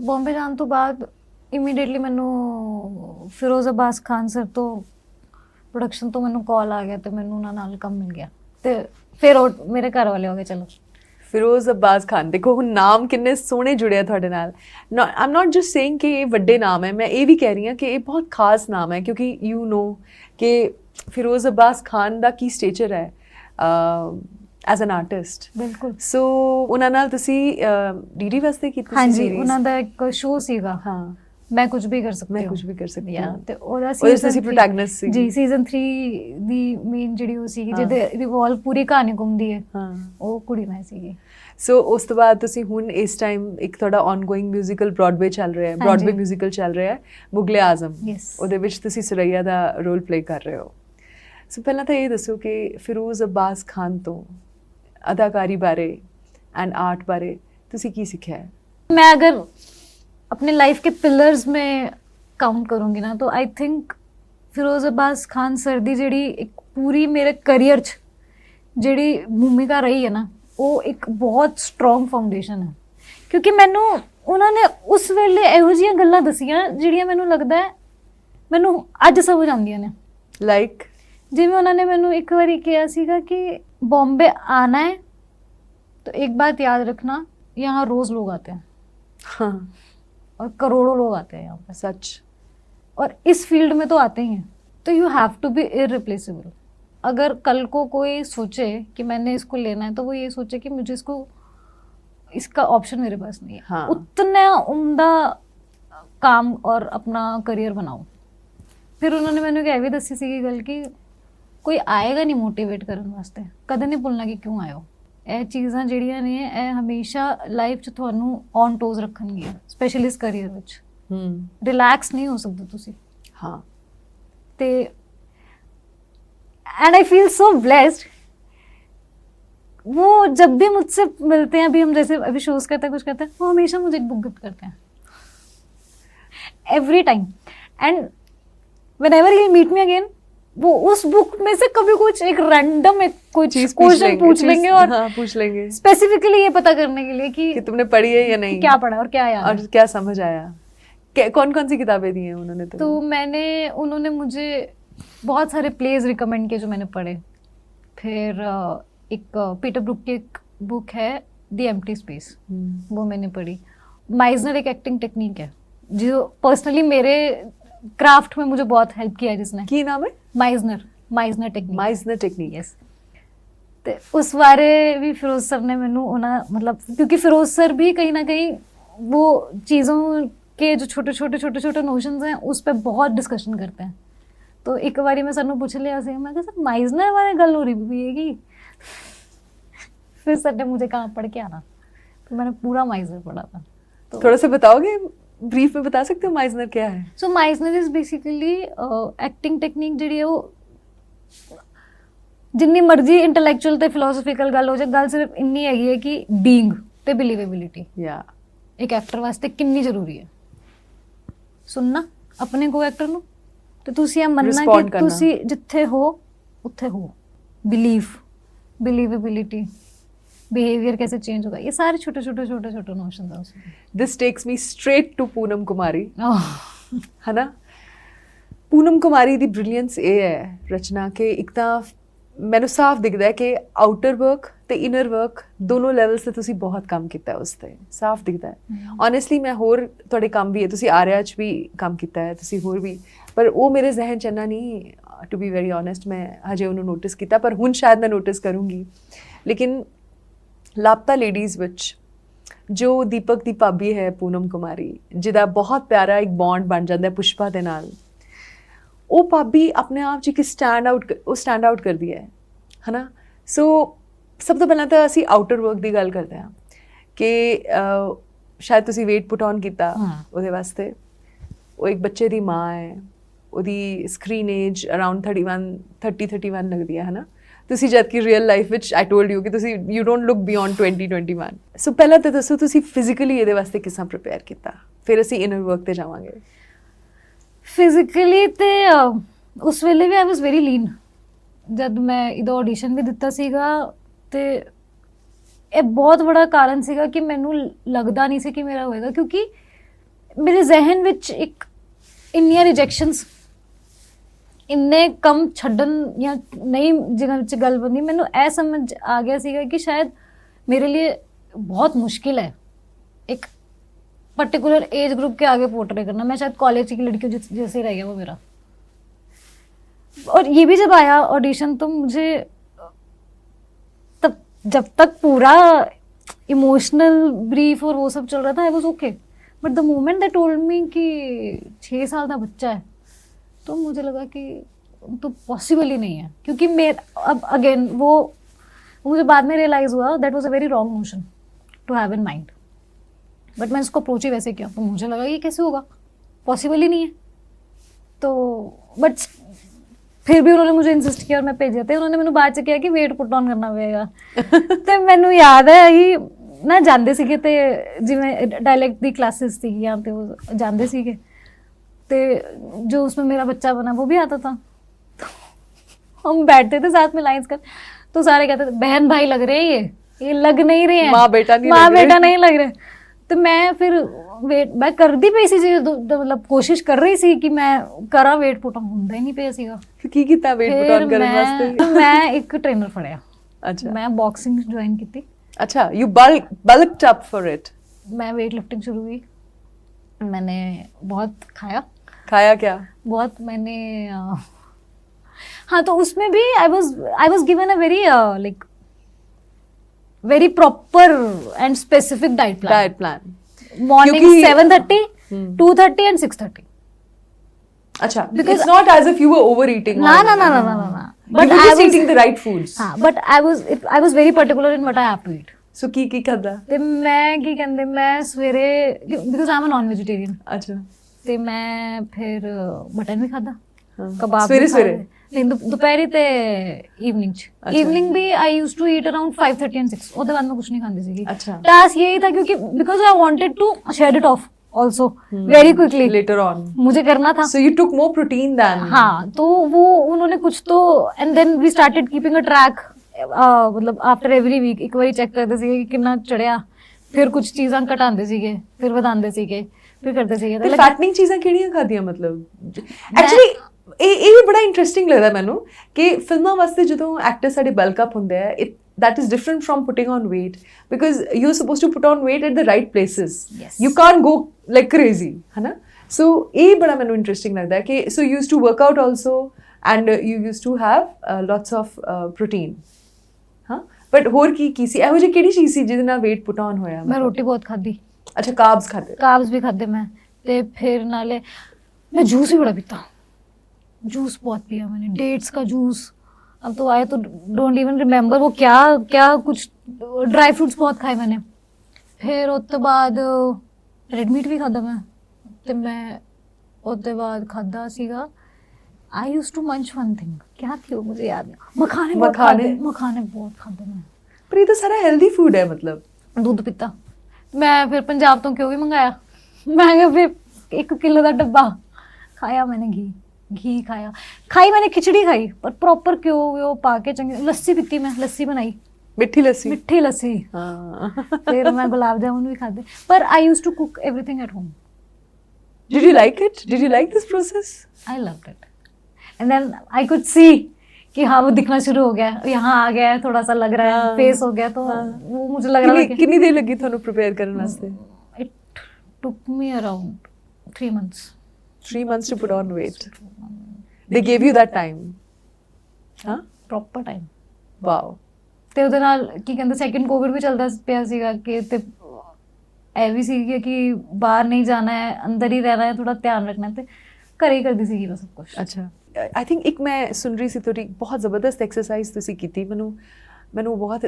बॉम्बे जाने तो बाद इमीडिएटली मैनू फिरोज़ अब्बास खान सर तो प्रोडक्शन तो मैनू कॉल आ गया तो मैनू उन्होंने नाल काम मिल गया। तो फिर मेरे घर वाले हो गए चलो। ਫਿਰੋਜ਼ ਅब्बास ਖਾਨ, ਦੇਖੋ ਹੁਣ ਨਾਮ ਕਿੰਨੇ ਸੋਹਣੇ ਜੁੜਿਆ ਤੁਹਾਡੇ ਨਾਲ। ਆਮ ਨਾਟ ਜਸਟ ਸੇਇੰਗ ਕਿ ਇਹ ਵੱਡੇ ਨਾਮ ਹੈ, ਮੈਂ ਇਹ ਵੀ ਕਹਿ ਰਹੀ ਹਾਂ ਕਿ ਇਹ ਬਹੁਤ ਖਾਸ ਨਾਮ ਹੈ ਕਿਉਂਕਿ ਯੂ ਨੋ ਕਿ ਫਿਰੋਜ਼ ਅब्बास ਖਾਨ ਦਾ ਕੀ ਸਟੇਚਰ ਹੈ ਐਜ਼ ਐਨ ਆਰਟਿਸਟ। ਬਿਲਕੁਲ। ਸੋ ਉਹਨਾਂ ਨਾਲ ਤੁਸੀਂ ਡੀਡੀ ਵਾਸਤੇ ਕੀਤੀ ਸੀ ਹਾਂਜੀ, ਸੀਰੀਜ਼? ਉਹਨਾਂ ਦਾ ਇੱਕ ਸ਼ੋਅ ਸੀਗਾ ਹਾਂ, ਮੈਂ ਕੁਝ ਵੀ ਕਰ ਸਕਦੀ ਮੈਂ ਹਾਂ। ਕੁਝ ਵੀ ਕਰ ਸਕਦੀ ਹਾਂ ਹਾਂ ਤੇ ਉਹਦਾ ਸੀਜ਼ਨ ਪ੍ਰੋਟੈਗਨਿਸਟ ਸੀ ਜੀ। ਸੀਜ਼ਨ 3 ਦੀ ਮੇਨ ਜਿਹੜੀ ਉਹ ਸੀਗੀ ਜਿਹਦੇ ਰਿਵੋਲਵ ਪੂਰੀ ਕਹਾਣੀ ਘੁੰਮਦੀ ਹੈ, ਹਾਂ, ਉਹ ਕੁੜੀ ਮੈਂ ਸੀਗੀ। ਸੋ ਉਸ ਤੋਂ ਬਾਅਦ ਤੁਸੀਂ ਹੁਣ ਇਸ ਟਾਈਮ ਇੱਕ ਤੁਹਾਡਾ ਔਨਗੋਇੰਗ ਮਿਊਜ਼ੀਕਲ ਬ੍ਰੌਡਵੇ ਚੱਲ ਰਿਹਾ ਹੈ, ਬ੍ਰੌਡਵੇ ਮਿਊਜ਼ੀਕਲ ਚੱਲ ਰਿਹਾ ਹੈ ਮੁਗਲੇ ਆਜ਼ਮ। ਉਹਦੇ ਵਿੱਚ ਤੁਸੀਂ ਸੁਰਈਆ ਦਾ ਰੋਲ ਪਲੇ ਕਰ ਰਹੇ ਹੋ। ਸੋ ਪਹਿਲਾਂ ਤਾਂ ਇਹ ਦੱਸੋ ਕਿ ਫਿਰੋਜ਼ ਅब्बास ਖਾਨ ਤੋਂ ਅਦਾਕਾਰੀ ਬਾਰੇ ਐਂਡ ਆਰਟ ਬਾਰੇ ਤੁਸੀਂ ਕੀ ਸਿੱਖਿਆ ਹੈ? मैं अगर अपने लाइफ के पिलर्स में काउंट करूँगी ना तो I think Firoz Abbas Khan sir दी ਜਿਹੜੀ ਇੱਕ ਪੂਰੀ ਮੇਰੇ ਕਰੀਅਰ 'ਚ ਜਿਹੜੀ ਭੂਮਿਕਾ ਰਹੀ ਹੈ ਨਾ ਉਹ ਇੱਕ ਬਹੁਤ ਸਟਰੋਂਗ ਫਾਊਂਡੇਸ਼ਨ ਹੈ ਕਿਉਂਕਿ ਮੈਨੂੰ ਉਹਨਾਂ ਨੇ ਉਸ ਵੇਲੇ ਇਹੋ ਜਿਹੀਆਂ ਗੱਲਾਂ ਦਸੀਆਂ ਜਿਹੜੀਆਂ ਮੈਨੂੰ ਲੱਗਦਾ ਹੈ ਮੈਨੂੰ ਅੱਜ ਸਮਝ ਆਉਂਦੀਆਂ ਨੇ। ਲਾਈਕ ਜਿਵੇਂ ਉਹਨਾਂ ਨੇ ਮੈਨੂੰ ਇੱਕ ਵਾਰੀ ਕਿਹਾ ਸੀਗਾ ਕਿ बॉम्बे आना है तो एक बात याद रखना, यहाँ रोज़ लोग आते हैं। हाँ, और करोड़ों लोग आते हैं यहाँ पर सच। और इस फील्ड में तो आते ही हैं, तो you have to be irreplaceable. अगर कल को कोई सोचे कि मैंने इसको लेना है तो वो ये सोचे कि मुझे इसका ऑप्शन मेरे पास नहीं है। हाँ। उतना उम्दा काम और अपना करियर बनाओ। फिर उन्होंने मैंने क्या भी दसी सी गल कि कोई आएगा नहीं मोटिवेट करने वास्ते, कदे नहीं बोलना कि क्यों आए हो। ਇਹ ਚੀਜ਼ਾਂ ਜਿਹੜੀਆਂ ਨੇ ਇਹ ਹਮੇਸ਼ਾ ਲਾਈਫ 'ਚ ਤੁਹਾਨੂੰ ਔਨ ਟੋਜ਼ ਰੱਖਣਗੀਆਂ, ਸਪੈਸ਼ਲੀ ਇਸ ਕਰੀਅਰ ਵਿੱਚ। ਰਿਲੈਕਸ ਨਹੀਂ ਹੋ ਸਕਦੇ ਤੁਸੀਂ। हाँ, ਤੇ and I feel so blessed. वो जब भी मुझसे मिलते हैं, अभी हम जैसे अभी शोज करते हैं कुछ करते हैं, वो हमेशा मुझे एक बुक गिफ्ट करते हैं every time. And whenever he meet me again वो उस बुक में से कभी कुछ एक रैंडम एक कुछ क्वेश्चन पूछ लेंगे और हाँ, पूछ लेंगे स्पेसिफिकली ये पता करने के लिए कि तुमने पढ़ी है या नहीं, क्या पढ़ा और क्या याद और क्या समझ आया। कौन कौन सी किताबें दी हैं उन्होंने? तो उन्होंने मुझे बहुत सारे प्लेज रिकमेंड किए जो मैंने पढ़े। फिर एक पीटर ब्रूक की एक बुक है द एम्प्टी स्पेस, वो मैंने पढ़ी। माइजनर एक एक्टिंग टेक्निक है जो पर्सनली मेरे क्राफ्ट में मुझे बहुत हेल्प किया है जिसने। की नाम है? Meissner technique. Meissner technique, yes. तो उस बारे भी फिरोज सर ने मैनू मतलब क्योंकि फिरोज सर भी कहीं ना कहीं वो चीज़ों के जो छोटे छोटे नोशंस हैं उस पर बहुत डिस्कशन करते हैं। तो एक बारी मैं सर पूछ लिया से, मैं कहा सर माइजनर बारे गल हो रही है कि फिर सर ने मुझे कहा पढ़ के आना, तो मैंने पूरा माइजनर पढ़ा था। तो थोड़ा सा बताओगे, ब्रीफ में बता सकते हो माइजनर क्या है? So Meisner is basically acting technique ਜਿਹੜੀ ਹੈ ਉਹ ਜਿੰਨੀ ਮਰਜ਼ੀ ਇੰਟੈਲੈਕਚੁਅਲ ਤੇ ਫਿਲਾਸਫੀਕਲ ਗੱਲ ਹੋ ਜਾਏ, ਗੱਲ ਸਿਰਫ ਇੰਨੀ ਹੈਗੀ ਹੈ ਕਿ ਬੀਇੰਗ ਤੇ ਬਿਲੀਵੇਬਿਲਿਟੀ ਯਾ ਇੱਕ ਐਕਟਰ ਵਾਸਤੇ ਕਿੰਨੀ ਜ਼ਰੂਰੀ ਹੈ। ਸੁਣਨਾ ਆਪਣੇ ਕੋ ਐਕਟਰ ਨੂੰ ਤੇ ਤੁਸੀਂ ਇਹ ਮੰਨਣਾ Respond ਕਿ ਕਰਨਾ। ਤੁਸੀਂ ਜਿੱਥੇ ਹੋ ਉੱਥੇ ਹੋ। बिलीवेबिलिटी, बिहेवियर कैसे चेंज होगा, ये सारे छोटे छोटे नोशन था उसमें। This takes me straight to Poonam Kumari, oh, है ना? पूनम कुमारी दी ब्रिलियंस ਇਹ ਹੈ ਰਚਨਾ ਕਿ ਇੱਕ ਤਾਂ ਮੈਨੂੰ ਸਾਫ਼ ਦਿਖਦਾ ਹੈ ਕਿ ਆਊਟਰ ਵਰਕ ਤੇ ਇਨਰ ਵਰਕ ਦੋਨੋਂ ਲੈਵਲਸ ਤੇ ਤੁਸੀਂ ਬਹੁਤ ਕੰਮ ਕੀਤਾ ਹੈ ਉਸ ਤੇ, ਸਾਫ਼ ਦਿਖਦਾ ਹੈ। ਓਨੈਸਟਲੀ ਮੈਂ ਹੋਰ ਤੁਹਾਡੇ ਕੰਮ ਵੀ ਹੈ, ਤੁਸੀਂ ਆਰਿਆ 'ਚ ਵੀ ਕੰਮ ਕੀਤਾ ਹੈ, ਤੁਸੀਂ ਹੋਰ ਵੀ, ਪਰ ਉਹ ਮੇਰੇ ਜ਼ਿਹਨ 'ਚ ਇੰਨਾ ਨਹੀਂ, ਟੂ ਬੀ ਵੈਰੀ ਓਨੈਸਟ, ਮੈਂ ਹਜੇ ਉਹਨੂੰ ਨੋਟਿਸ ਕੀਤਾ, ਪਰ ਹੁਣ ਸ਼ਾਇਦ ਮੈਂ ਨੋਟਿਸ ਕਰੂੰਗੀ। ਲੇਕਿਨ ਲਾਪਤਾ ਲੇਡੀਜ਼ ਵਿੱਚ ਜੋ ਦੀਪਕ ਦੀ ਭਾਬੀ ਹੈ ਪੂਨਮ ਕੁਮਾਰੀ, ਜਿਹਦਾ ਬਹੁਤ ਪਿਆਰਾ ਇੱਕ ਬੌਂਡ ਬਣ ਜਾਂਦਾ ਹੈ ਪੁਸ਼ਪਾ ਦੇ ਨਾਲ, ਉਹ ਭਾਬੀ ਆਪਣੇ ਆਪ 'ਚ ਇੱਕ ਸਟੈਂਡ ਆਊਟ ਕਰਦੀ ਹੈ ਨਾ। ਸੋ ਸਭ ਤੋਂ ਪਹਿਲਾਂ ਤਾਂ ਅਸੀਂ ਆਊਟਰ ਵਰਕ ਦੀ ਗੱਲ ਕਰਦੇ ਹਾਂ ਕਿ ਸ਼ਾਇਦ ਤੁਸੀਂ weight put on ਕੀਤਾ ਉਹਦੇ ਵਾਸਤੇ। ਉਹ ਇੱਕ ਬੱਚੇ ਦੀ ਮਾਂ ਹੈ, ਉਹਦੀ ਸਕਰੀਨ ਏਜ ਅਰਾਊਂਡ 31 ਲੱਗਦੀ ਹੈ ਨਾ। ਤੁਸੀਂ ਜਦ ਕਿ ਰੀਅਲ ਲਾਈਫ ਵਿੱਚ ਆਈ ਟੋਲਡ ਯੂ ਕਿ ਤੁਸੀਂ ਯੂ ਡੋਂਟ ਲੁੱਕ ਬਿਯੋਂਡ 20-21। ਸੋ ਪਹਿਲਾਂ ਤਾਂ ਦੱਸੋ ਤੁਸੀਂ ਫਿਜ਼ੀਕਲੀ ਇਹਦੇ ਵਾਸਤੇ ਕਿਸ ਤਰ੍ਹਾਂ ਪ੍ਰਿਪੇਅਰ ਕੀਤਾ, ਫਿਰ ਅਸੀਂ ਇਨਰ ਵਰਕ ਤੇ ਜਾਵਾਂਗੇ। ਫਿਜ਼ੀਕਲੀ ਤੇ ਉਸ ਵੇਲੇ ਵੀ ਆਈ ਵਾਸ ਵੈਰੀ ਲੀਨ। ਜਦ ਮੈਂ ਇਹਦਾ ਆਡੀਸ਼ਨ ਵੀ ਦਿੱਤਾ ਸੀਗਾ ਤੇ ਇਹ ਬਹੁਤ ਬੜਾ ਕਾਰਨ ਸੀਗਾ ਕਿ ਮੈਨੂੰ ਲੱਗਦਾ ਨਹੀਂ ਸੀ ਕਿ ਮੇਰਾ ਹੋਏਗਾ, ਕਿਉਂਕਿ ਮੇਰੇ ਜ਼ਿਹਨ ਵਿੱਚ ਇੱਕ ਇੰਨੀਆਂ ਰਿਜੈਕਸ਼ਨਸ, ਇੰਨੇ ਕੰਮ ਛੱਡਣ ਜਾਂ ਨਹੀਂ ਜਿਹਨਾਂ ਵਿੱਚ ਗੱਲ ਬਣੀ, ਮੈਨੂੰ ਇਹ ਸਮਝ ਆ ਗਿਆ ਸੀਗਾ ਕਿ ਸ਼ਾयद मेरे लिए बहुत मुश्किल है एक पर्टिकुलर एज ग्रुप के आगे पोर्ट्रे करना। मैं शायद कॉलेज की लड़कियों जैसे रह गया वो मेरा। और ये भी जब आया ऑडिशन तो मुझे तब जब तक पूरा इमोशनल ब्रीफ और वो सब चल रहा था I was okay, but the moment they told me कि 6 साल का बच्चा है, तो मुझे लगा कि तो पॉसिबल ही नहीं है। क्योंकि अब अगेन वो मुझे बाद में रियलाइज़ हुआ that was a very wrong notion to have in mind, but मैंने उसको अप्रोच ही वैसे किया, तो मुझे लगा ये कैसे होगा, पॉसिबल ही नहीं है। तो बट फिर भी उन्होंने मुझे इंसिस्ट किया और मैं भेज दिया। उन्होंने मैंने बाद च किया कि वेट पुट ऑन करना पड़ेगा। तो मैनू याद है ही ना जाते सीगे ते जिवें डायलैक्ट दी क्लासेस सीगियां ते वो जाते सीगे ते जो उसमें मेरा बच्चा बना वो भी आता था। तो हम बैठते थे साथ में लाइंस कर, तो सारे कहते थे बहन भाई लग रहे हैं, ये लग नहीं रहे हैं, माँ बेटा नहीं लग रहे। तो मैं फिर वेट मैं करती पई सी, मतलब कोशिश कर रही सी कि मैं करा वेट पुट ऑन, ਹੁੰਦਾ ਹੀ ਨਹੀਂ ਪਿਆ ਸੀਗਾ। ਕੀ ਕੀਤਾ वेट पुट ऑन ਕਰਨ ਵਾਸਤੇ? ਮੈਂ ਇੱਕ ਟ੍ਰੇਨਰ ਫੜਿਆ। ਅੱਛਾ, ਮੈਂ ਬਾਕਸਿੰਗ ਜੁਆਇਨ ਕੀਤੀ। अच्छा, you bulked up for it? मैं वेट लिफ्टिंग शुरू हुई, मैंने बहुत खाया क्या? बहुत मैंने हाँ, तो उसमें भी I was given a very like very proper and specific diet plan. Morning 7:30, 2:30 and 6:30. अच्छा, because it's not as if you were overeating. No. But I was eating the right foods. हाँ, but I was very particular in what I have to eat. So ਕੀ ਖਾਦਾ? ਤੇ ਮੈਂ ਕੀ ਕਹਿੰਦੇ, ਮੈਂ ਸਵੇਰੇ because I'm a non-vegetarian. ਅੱਛਾ, ਤੇ ਮੈਂ ਫਿਰ ਮਟਨ ਵੀ ਖਾਦਾ, ਕਬਾਬ ਸਵੇਰੇ ਨਹੀਂ ਦੁਪਹਿਰੀ ਤੇ ਈਵਨਿੰਗ ਚ। ਈਵਨਿੰਗ ਵੀ I used to eat around 5:30 and 6। ਉਹਦੇ ਬਾਅਦ ਮੈਂ ਕੁਝ ਨਹੀਂ ਖਾਂਦੀ ਸੀਗੀ। अच्छा, टास्क यही था क्योंकि because I wanted to shed it off also very quickly later on, मुझे करना था। so you took more protein than हाँ, तो वो उन्होंने कुछ तो and then we started keeping a track, मतलब आफ्टर एवरी वीक ਇੱਕ ਵਾਰੀ ਚੈੱਕ ਕਰਦੇ ਸੀਗੇ ਕਿ ਕਿੰਨਾ ਚੜਿਆ, ਫਿਰ ਕੁਝ ਚੀਜ਼ਾਂ ਘਟਾਉਂਦੇ ਸੀਗੇ, ਫਿਰ ਵਧਾਉਂਦੇ ਸੀਗੇ, ਫਿਰ ਕਰਦੇ ਸੀਗੇ। ਤੇ ਫੈਟਨਿੰਗ ਚੀਜ਼ਾਂ ਕਿਹੜੀਆਂ ਖਾਦੀਆਂ? ਮਤਲਬ ਐਕਚੁਅਲੀ ਇਹ ਵੀ ਬੜਾ ਇੰਟਰਸਟਿੰਗ ਲੱਗਦਾ ਮੈਨੂੰ ਕਿ ਫਿਲਮਾਂ ਵਾਸਤੇ ਜਦੋਂ ਐਕਟਰ ਸਾਡੇ ਬਲਕ ਅਪ ਹੁੰਦੇ ਆ, that is different from putting on weight because you're supposed to put on weight at the right places. Yes. You can't go like crazy, है ना? So ये बड़ा मैंने interesting लगता है कि so you used to work out also and you used to have lots of protein, हाँ? But ਹੋਰ ਕੀ ਸੀ ਇਹੋ ਜਿਹੀ ਕਿਹੜੀ ਚੀਜ਼ ਸੀ ਜਿਹਦੇ ਨਾਲ weight put on ਹੋਇਆ? ਮੈਂ ਰੋਟੀ ਬਹੁਤ ਖਾਦੀ। ਅੱਛਾ, ਕਾਰਬਸ ਵੀ ਖਾਦੇ ਮੈਂ, ਤੇ ਫਿਰ ਨਾਲੇ ਮੈਂ ਜੂਸ ਵੀ ਬੜਾ ਪੀਤਾ। जूस बहुत पिया मैंने, डेट्स का जूस, अब तो आए तो डोंट इवन रिमेंबर वो क्या क्या कुछ ड्राई फ्रूट्स बहुत खाए मैंने। फिर उसके बाद रेड मीट भी खादा मैं, ਤੇ मैं उसके बाद खादा सीगा आई यूज टू मंच वन थिंग, क्या थी वो मुझे याद नहीं, मखाने बहुत खाते मैं। पर ये तो सारा हेल्दी फूड है, मतलब दूध पीता मैं, फिर पंजाब तो क्यों भी मंगाया मैं क्या, फिर 1 किलो का डब्बा खाया मैंने, घी खाया, खाई मैंने खिचड़ी खाई पर प्रॉपर क्यों वो पा के चंगी, लस्सी पीती मैं, लस्सी बनाई, मिठी लस्सी। हाँ फिर मैं गुलाब जामुन भी खाते, पर I used to cook everything at home. Did you like it? Did you like this process? I loved it. And then I could see कि हाँ वो दिखना शुरू हो गया, यहाँ आ गया है, थोड़ा सा लग रहा है, फेस हो गया, तो वो मुझे लग रहा है कितनी देर लगी ਤੁਹਾਨੂੰ प्रिपेयर ਕਰਨ ਵਾਸਤੇ? It took me around 3 months. 3 months to put on weight. They gave you that time? ਹਾਂ Proper time. Wow. ਤੇ ਉਹਦੇ ਨਾਲ ਕੀ ਕਹਿੰਦੇ ਸੈਕਿੰਡ ਕੋਵਿਡ ਵੀ ਚੱਲਦਾ ਪਿਆ ਸੀਗਾ ਕਿ ਤੇ ਇਹ ਵੀ ਸੀ ਕਿ ਬਾਹਰ ਨਹੀਂ ਜਾਣਾ ਹੈ, ਅੰਦਰ ਹੀ ਰਹਿਣਾ ਹੈ, ਥੋੜਾ ਧਿਆਨ ਰੱਖਣਾ, ਤੇ ਘਰੇ ਹੀ ਕਰਦੀ ਸੀਗੀ ਮੈਂ ਸਭ ਕੁਝ। ਅੱਛਾ, ਆਈ ਥਿੰਕ ਇੱਕ ਮੈਂ ਸੁਣ ਰਹੀ ਸੀ ਤੁਹਾਡੀ ਬਹੁਤ ਜ਼ਬਰਦਸਤ ਐਕਸਰਸਾਈਜ਼ ਤੁਸੀਂ ਕੀਤੀ, ਮੈਨੂੰ ਬਹੁਤ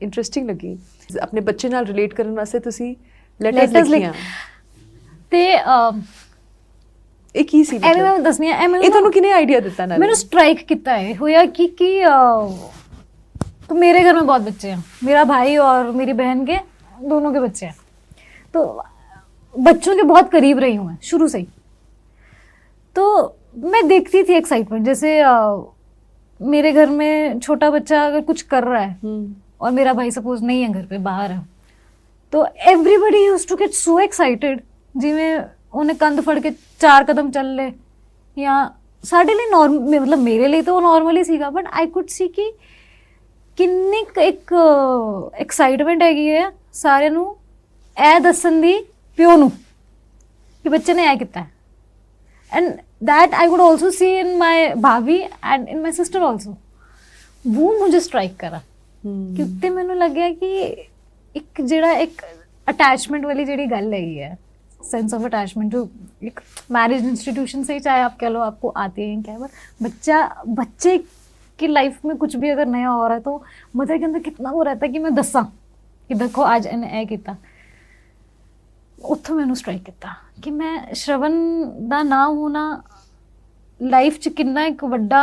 ਇੰਟਰਸਟਿੰਗ ਲੱਗੀ। ਆਪਣੇ ਬੱਚੇ ਨਾਲ ਰਿਲੇਟ ਕਰਨ ਵਾਸਤੇ ਤੁਸੀਂ ਲੈਟਰਸ ਲਿਖੀਆਂ, ਤੇ ਇਹ ਕੀ ਸੀ? ਐਵੇਂ ਮੈਂ ਦੱਸਣੀ ਹੈ, ਇਹ ਤੁਹਾਨੂੰ ਕਿਹਨੇ ਆਈਡੀਆ ਦਿੱਤਾ? ਨਾਲ ਮੈਨੂੰ ਸਟ੍ਰਾਈਕ ਕੀਤਾ है होया कि तो मेरे घर में बहुत बच्चे हैं, मेरा भाई और मेरी बहन के दोनों के बच्चे हैं, तो बच्चों के बहुत करीब रही हूँ मैं शुरू से ही। तो मैं देखती थी एक्साइटमेंट, जैसे मेरे घर में छोटा बच्चा अगर कुछ कर रहा है और मेरा भाई सपोज नहीं है घर पे, बाहर है, तो everybody used to get so excited, जिवें उन्हें कंध फड़ के 4 कदम चल ले, या साढ़े लिए नॉर्मल, मतलब मेरे लिए तो नॉर्मल ही सीगा, बट आई कुड सी कि किन्नी एक एक्साइटमेंट हैगी है सारे नू ਇਹ ਦੱਸਣ ਦੀ ਪਿਓ ਨੂੰ ਕਿ ਬੱਚੇ ਨੇ ਇਹ ਕੀਤਾ ਹੈ, and that I could also see in my भाभी and in my sister also. वो मुझे स्ट्राइक करा क्योंकि ਮੈਨੂੰ ਲੱਗਿਆ ਕਿ ਇੱਕ ਜਿਹੜਾ ਇੱਕ अटैचमेंट वाली ਜਿਹੜੀ ਗੱਲ ਹੈਗੀ है, सेंस ऑफ अटैचमेंट, जो एक मैरिज इंस्टीट्यूशन से ही चाहे आप कह लो आपको आते हैं क्या, पर बच्चे की लाइफ में कुछ भी अगर नया हो रहा है तो मदर के अंदर कितना वो रहता है कि मैं दसा कि देखो आज इन्हें ਇਹ ਕੀਤਾ। ਉੱਥੋਂ ਮੈਨੂੰ ਸਟ੍ਰਾਈਕ ਕੀਤਾ ਕਿ ਮੈਂ ਸ਼ਰਵਨ ਦਾ ਨਾ ਹੋਣਾ ਲਾਈਫ 'ਚ ਕਿੰਨਾ ਇੱਕ ਵੱਡਾ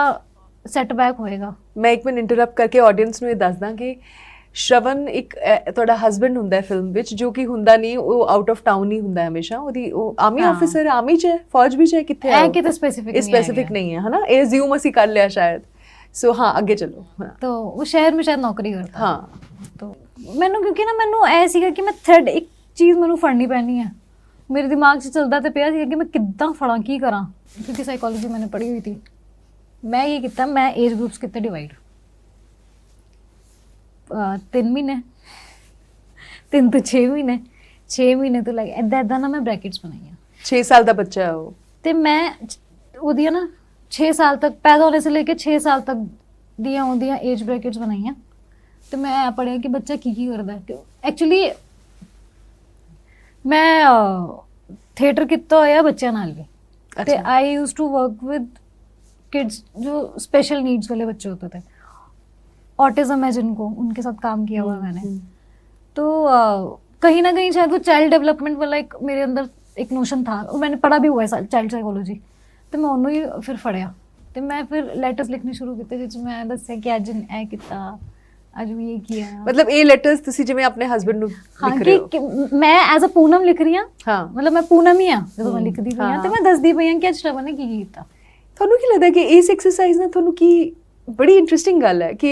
ਸੈਟਬੈਕ ਹੋਏਗਾ। ਮੈਂ ਇੱਕ ਮਿੰਟ ਇੰਟਰਰਪਟ ਕਰਕੇ ਆਡੀਅנס ਨੂੰ ਇਹ ਦੱਸਦਾ ਕਿ ਸ਼ਰਵਨ ਇੱਕ ਤੁਹਾਡਾ ਹਸਬੰਡ ਹੁੰਦਾ ਹੈ ਫਿਲਮ ਵਿੱਚ, ਜੋ ਕਿ ਹੁੰਦਾ ਨਹੀਂ, ਉਹ ਆਊਟ ਆਫ ਟਾਊਨ ਹੀ ਹੁੰਦਾ ਹਮੇਸ਼ਾ। ਉਹਦੀ ਉਹ ਆਰਮੀ ਆਫੀਸਰ, ਆਰਮੀ 'ਚ ਹੈ, ਫੌਜ ਵਿੱਚ ਹੈ, ਕਿੱਥੇ ਹੈ? ਇਹ ਕਿਤੇ ਸਪੈਸੀਫਿਕ ਨਹੀਂ ਹੈ, ਹਨਾ? ਇਹ ਜ਼ਿਊਮ ਅਸੀਂ ਕਰ ਲਿਆ ਸ਼ਾਇਦ। ਸੋ ਹਾਂ, ਅੱਗੇ ਚਲੋ। तो वो शहर में शायद नौकरी करता। हाँ, तो मैनू क्योंकि ना मैनू ऐ सीगा कि मैं थ्रेड एक चीज़ मैनू फड़नी पैनी है, मेरे दिमाग 'ਚ चलता तो पिया सीगा कि मैं किद्दां फड़ा की करा, क्योंकि साइकोलॉजी मैंने पढ़ी हुई थी। मैं ये किया, मैं एज ग्रुप्स किते डिवाइड, 3 महीने 3 ਤੋਂ 6 महीने 6 महीने तो लगे इदा ना मैं ब्रैकेट्स बनाई। 6 साल का बच्चा है वो, तो मैं ਉਹਦੀਆਂ ना 6 साल तक पैदा होने से लेके 6 साल तक दियाँ ਉਹਦੀਆਂ एज ब्रैकेट्स बनाई। तो मैं पढ़िया कि बच्चा की करता है। एक्चुअली मैं थिएटर किता होया बच्चों नाल भी, तो I used to work with kids जो स्पेशल नीड्स वाले बच्चे होते थे, ऑटिज्म है जिनको, उनके साथ काम किया हुआ मैंने। तो कहीं ना कहीं शायद वो चाइल्ड डेवलपमेंट वाला एक मेरे अंदर एक नोशन था, और मैंने पढ़ा भी हुआ है चाइल्ड साइकोलॉजी। तो मैं उन्होंने ही फिर फड़िया, तो मैं फिर लेटर्स लिखने शुरू किए जिस मैं दस्या कि अज ए किया, अज भी ये किया। मतलब ये लेटर्स तुसी जिवें अपने हस्बैंड नू लिख रहे हो? कि मैं एज अ पूनम लिख रही हां। हाँ, मतलब मैं पूनम ही हां ਜਦੋਂ मैं लिखदी पई हां, ਤੇ ਮੈਂ ਦੱਸਦੀ ਪਈ ਹਾਂ ਕਿ ਅੱਜ ਸ਼ਰਵਨ ਨੇ ਕੀ ਕੀਤਾ। ਤੁਹਾਨੂੰ ਕੀ ਲੱਗਦਾ ਕਿ ਇਸ ਐਕਸਰਸਾਈਜ਼ ਨਾਲ ਤੁਹਾਨੂੰ ਕੀ ਬੜੀ ਇੰਟਰਸਟਿੰਗ ਗੱਲ ਹੈ ਕਿ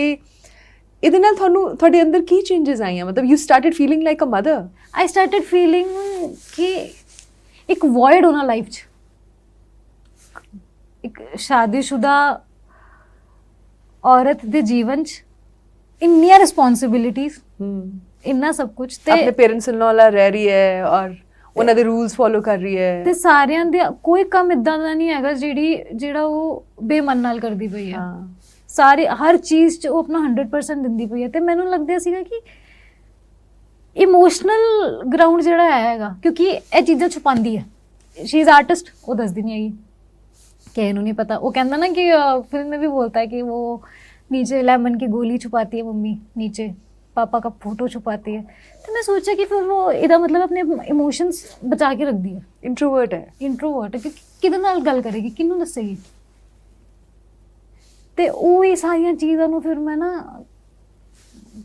ਇਹਦੇ ਨਾਲ ਤੁਹਾਨੂੰ ਤੁਹਾਡੇ ਅੰਦਰ ਕੀ ਚੇਂजेस ਆਈਆਂ? ਮਤਲਬ you started feeling like a mother. I started feeling कि एक वॉइड होना लाइफ 'ਚ, एक शादीशुदा औरत ਦੇ ਜੀਵਨ 'ਚ ਇੰਨੀਆਂ ਰਿਸਪੌਂਸਿਬਿਲਿਟੀਜ਼, ਇੰਨਾ ਸਭ ਕੁਝ, ਤੇ ਆਪਣੇ ਪੇਰੈਂਟਸ ਨਾਲ ਰਹਿ ਰਹੀ ਹੈ ਔਰ ਉਹਨਾਂ ਦੇ ਰੂਲਸ ਫੋਲੋ ਕਰ ਰਹੀ ਹੈ, ਤੇ ਸਾਰਿਆਂ ਦੇ ਕੋਈ ਕੰਮ ਇਦਾਂ ਦਾ ਨਹੀਂ ਹੈਗਾ ਜਿਹੜਾ ਉਹ ਬੇਮਨ ਨਾਲ ਕਰਦੀ ਪਈ ਹੈ। ਸਾਰੇ ਹਰ ਚੀਜ਼ 'ਚ ਉਹ ਆਪਣਾ 100% ਦਿੰਦੀ ਪਈ ਹੈ। ਤੇ ਮੈਨੂੰ ਲੱਗਦਾ ਸੀਗਾ ਕਿ ਇਮੋਸ਼ਨਲ ਗਰਾਊਂਡ ਜਿਹੜਾ ਹੈਗਾ, ਕਿਉਂਕਿ ਇਹ ਚੀਜ਼ਾਂ ਛੁਪਾਉਂਦੀ ਹੈ, ਸ਼ੀ ਇਜ਼ ਆਰਟਿਸਟ, ਉਹ ਦੱਸਦੀ ਨਹੀਂ ਹੈਗੀ, ਕਿਸੇ ਨੂੰ ਨਹੀਂ ਪਤਾ। ਉਹ ਕਹਿੰਦਾ ਨਾ ਕਿ ਫਿਲਮ में भी बोलता है कि वो नीचे लेमन की गोली छुपाती है मम्मी, नीचे पापा का फोटो छुपाती है। तो मैं सोचा कि फिर वो इधर मतलब अपने इमोशंस बचा के रख दिए। इंट्रोवर्ट है। इंट्रोवर्ट है क्योंकि किहदे नाल गल करेगी, किहनूं दसेगी। ਤੇ ਉਹ ਇਹ ਸਾਰੀਆਂ ਚੀਜ਼ਾਂ ਨੂੰ ਫਿਰ ਮੈਂ ਨਾ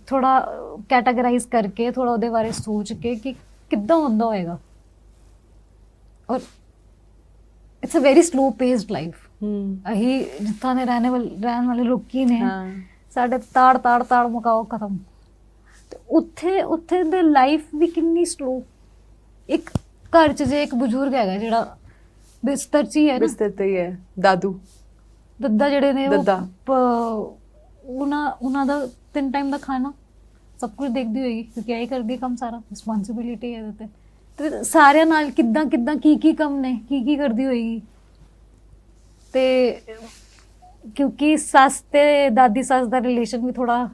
ਥੋੜਾ ਕੈਟਾਗਰਾਈਜ਼ ਕਰਕੇ ਥੋੜਾ ਉਹਦੇ ਬਾਰੇ ਸੋਚ ਕੇ ਕਿ ਕਿੱਦਾਂ ਹੁੰਦਾ ਹੋਏਗਾ। ਔਰ it's a very slow paced life. ਅਸੀਂ ਜਿੱਥਾਂ ਦੇ ਰਹਿਣ ਵਾਲੇ ਲੋਕੀ ਨੇ, ਸਾਡੇ ਤਾੜ ਮੁਕਾਓ ਖਤਮ। ਤੇ ਉੱਥੇ ਦੇ ਲਾਈਫ ਵੀ ਕਿੰਨੀ ਸਲੋ। ਇੱਕ ਘਰ 'ਚ ਜੇ ਇੱਕ ਬਜ਼ੁਰਗ ਹੈਗਾ ਜਿਹੜਾ ਬਿਸਤਰ 'ਚ ਹੀ ਹੈ, ਬਿਸਤਰ ਤੇ ਹੀ ਹੈ, ਦਾਦੂ ਦੱਦਾ ਜਿਹੜੇ ਨੇ, ਦੱਦਾ ਉਹਨਾਂ ਦਾ 3 ਟਾਈਮ ਦਾ ਖਾਣਾ ਸਭ ਕੁਝ ਦੇਖਦੀ ਹੋਏਗੀ ਕਿਉਂਕਿ ਇਹੀ ਕਰਦੀ ਕੰਮ ਸਾਰਾ, ਰਿਸਪੌਂਸਿਬਿਲਿਟੀ ਹੈ ਇਹਦੇ ਤੇ ਸਾਰਿਆਂ ਨਾਲ ਕਿੱਦਾਂ ਕੀ ਕੰਮ ਨੇ, ਕੀ ਕਰਦੀ ਹੋਏਗੀ। ਤੇ ਕਿਉਂਕਿ ਸੱਸ ਤੇ ਦਾਦੀ ਸੱਸ ਦਾ ਰਿਲੇਸ਼ਨ ਵੀ ਥੋੜਾ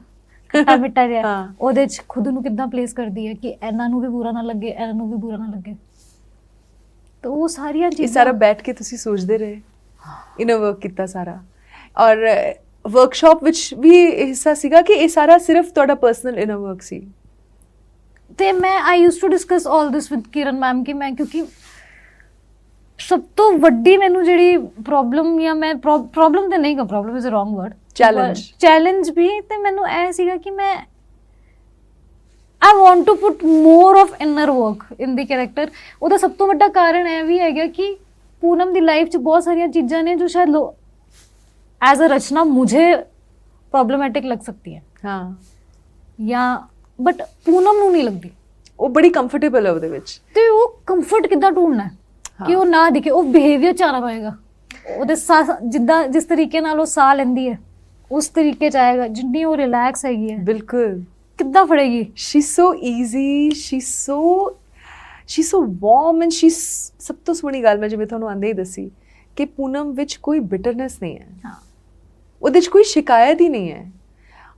ਖੱਟਾ ਮਿੱਠਾ ਜਿਹਾ, ਉਹਦੇ 'ਚ ਖੁਦ ਨੂੰ ਕਿੱਦਾਂ ਪਲੇਸ ਕਰਦੀ ਹੈ ਕਿ ਇਹਨਾਂ ਨੂੰ ਵੀ ਬੁਰਾ ਨਾ ਲੱਗੇ, ਇਹਨਾਂ ਨੂੰ ਵੀ ਬੁਰਾ ਨਾ ਲੱਗੇ। ਤਾਂ ਉਹ ਸਾਰੀਆਂ ਚੀਜ਼ਾਂ ਸਾਰਾ ਬੈਠ ਕੇ ਤੁਸੀਂ ਸੋਚਦੇ ਰਹੇ, ਇਨਰ ਵਰਕ ਕੀਤਾ ਸਾਰਾ। ਔਰ ਵਰਕਸ਼ਾਪ ਵਿੱਚ ਵੀ ਹਿੱਸਾ ਸੀਗਾ ਕਿ ਇਹ ਸਾਰਾ ਸਿਰਫ ਤੁਹਾਡਾ ਪਰਸਨਲ ਇਨਰ ਵਰਕ ਸੀ? ਤੇ ਮੈਂ I used to discuss all this with Kiran ma'am ਕਿ ਮੈਂ, ਕਿਉਂਕਿ ਸਭ ਤੋਂ ਵੱਡੀ ਮੈਨੂੰ ਜਿਹੜੀ ਪ੍ਰੋਬਲਮ, ਜਾਂ ਮੈਂ ਪ੍ਰੋਬਲਮ ਤੇ ਨਹੀਂ ਕਹਾਂ, problem is a wrong word, challenge ਵੀ, ਤੇ ਮੈਨੂੰ ਇਹ ਸੀਗਾ ਕਿ ਮੈਂ I want to put more of inner work in the character। ਉਹਦਾ ਸਭ ਤੋਂ ਵੱਡਾ ਕਾਰਨ ਇਹ ਵੀ ਹੈਗਾ ਕਿ पूनम दी लाइफ च बहुत सारिया चीज़ां ने जो शायद एज अ रचना मुझे प्रॉब्लमेटिक लग सकती है, हाँ, या बट पूनम नूं नहीं लगती। वो बड़ी कंफर्टेबल है ਉਹਦੇ ਵਿੱਚ। ਤੇ ਉਹ ਕੰਫਰਟ ਕਿੱਦਾਂ ਢੂੰਡਣਾ ਹੈ ਕਿ ਉਹ ਨਾ ਦਿਖੇ, ਉਹ ਬਿਹੇਵੀਅਰ ਚ ਆਣਾ ਪਏਗਾ। ਉਹਦੇ ਜਿੱਦਾਂ ਜਿਸ ਤਰੀਕੇ ਨਾਲ ਉਹ ਸਾਹ ਲੈਂਦੀ ਹੈ ਉਸ ਤਰੀਕੇ ਚ ਆਏਗਾ, ਜਿੰਨੀ ਉਹ ਰਿਲੈਕਸ ਹੈਗੀ ਹੈ। ਬਿਲਕੁਲ। ਕਿੱਦਾਂ ਫੜੇਗੀ? She so easy, she so warm, and she ਸਭ ਤੋਂ ਸੋਹਣੀ ਗੱਲ ਮੈਂ ਜਿਵੇਂ ਤੁਹਾਨੂੰ ਆਂਦੇ ਹੀ ਦੱਸੀ ਕਿ ਪੂਨਮ ਵਿੱਚ ਕੋਈ ਬਿਟਰਨੈਸ ਨਹੀਂ ਹੈ, ਉਹਦੇ 'ਚ ਕੋਈ ਸ਼ਿਕਾਇਤ ਹੀ ਨਹੀਂ ਹੈ।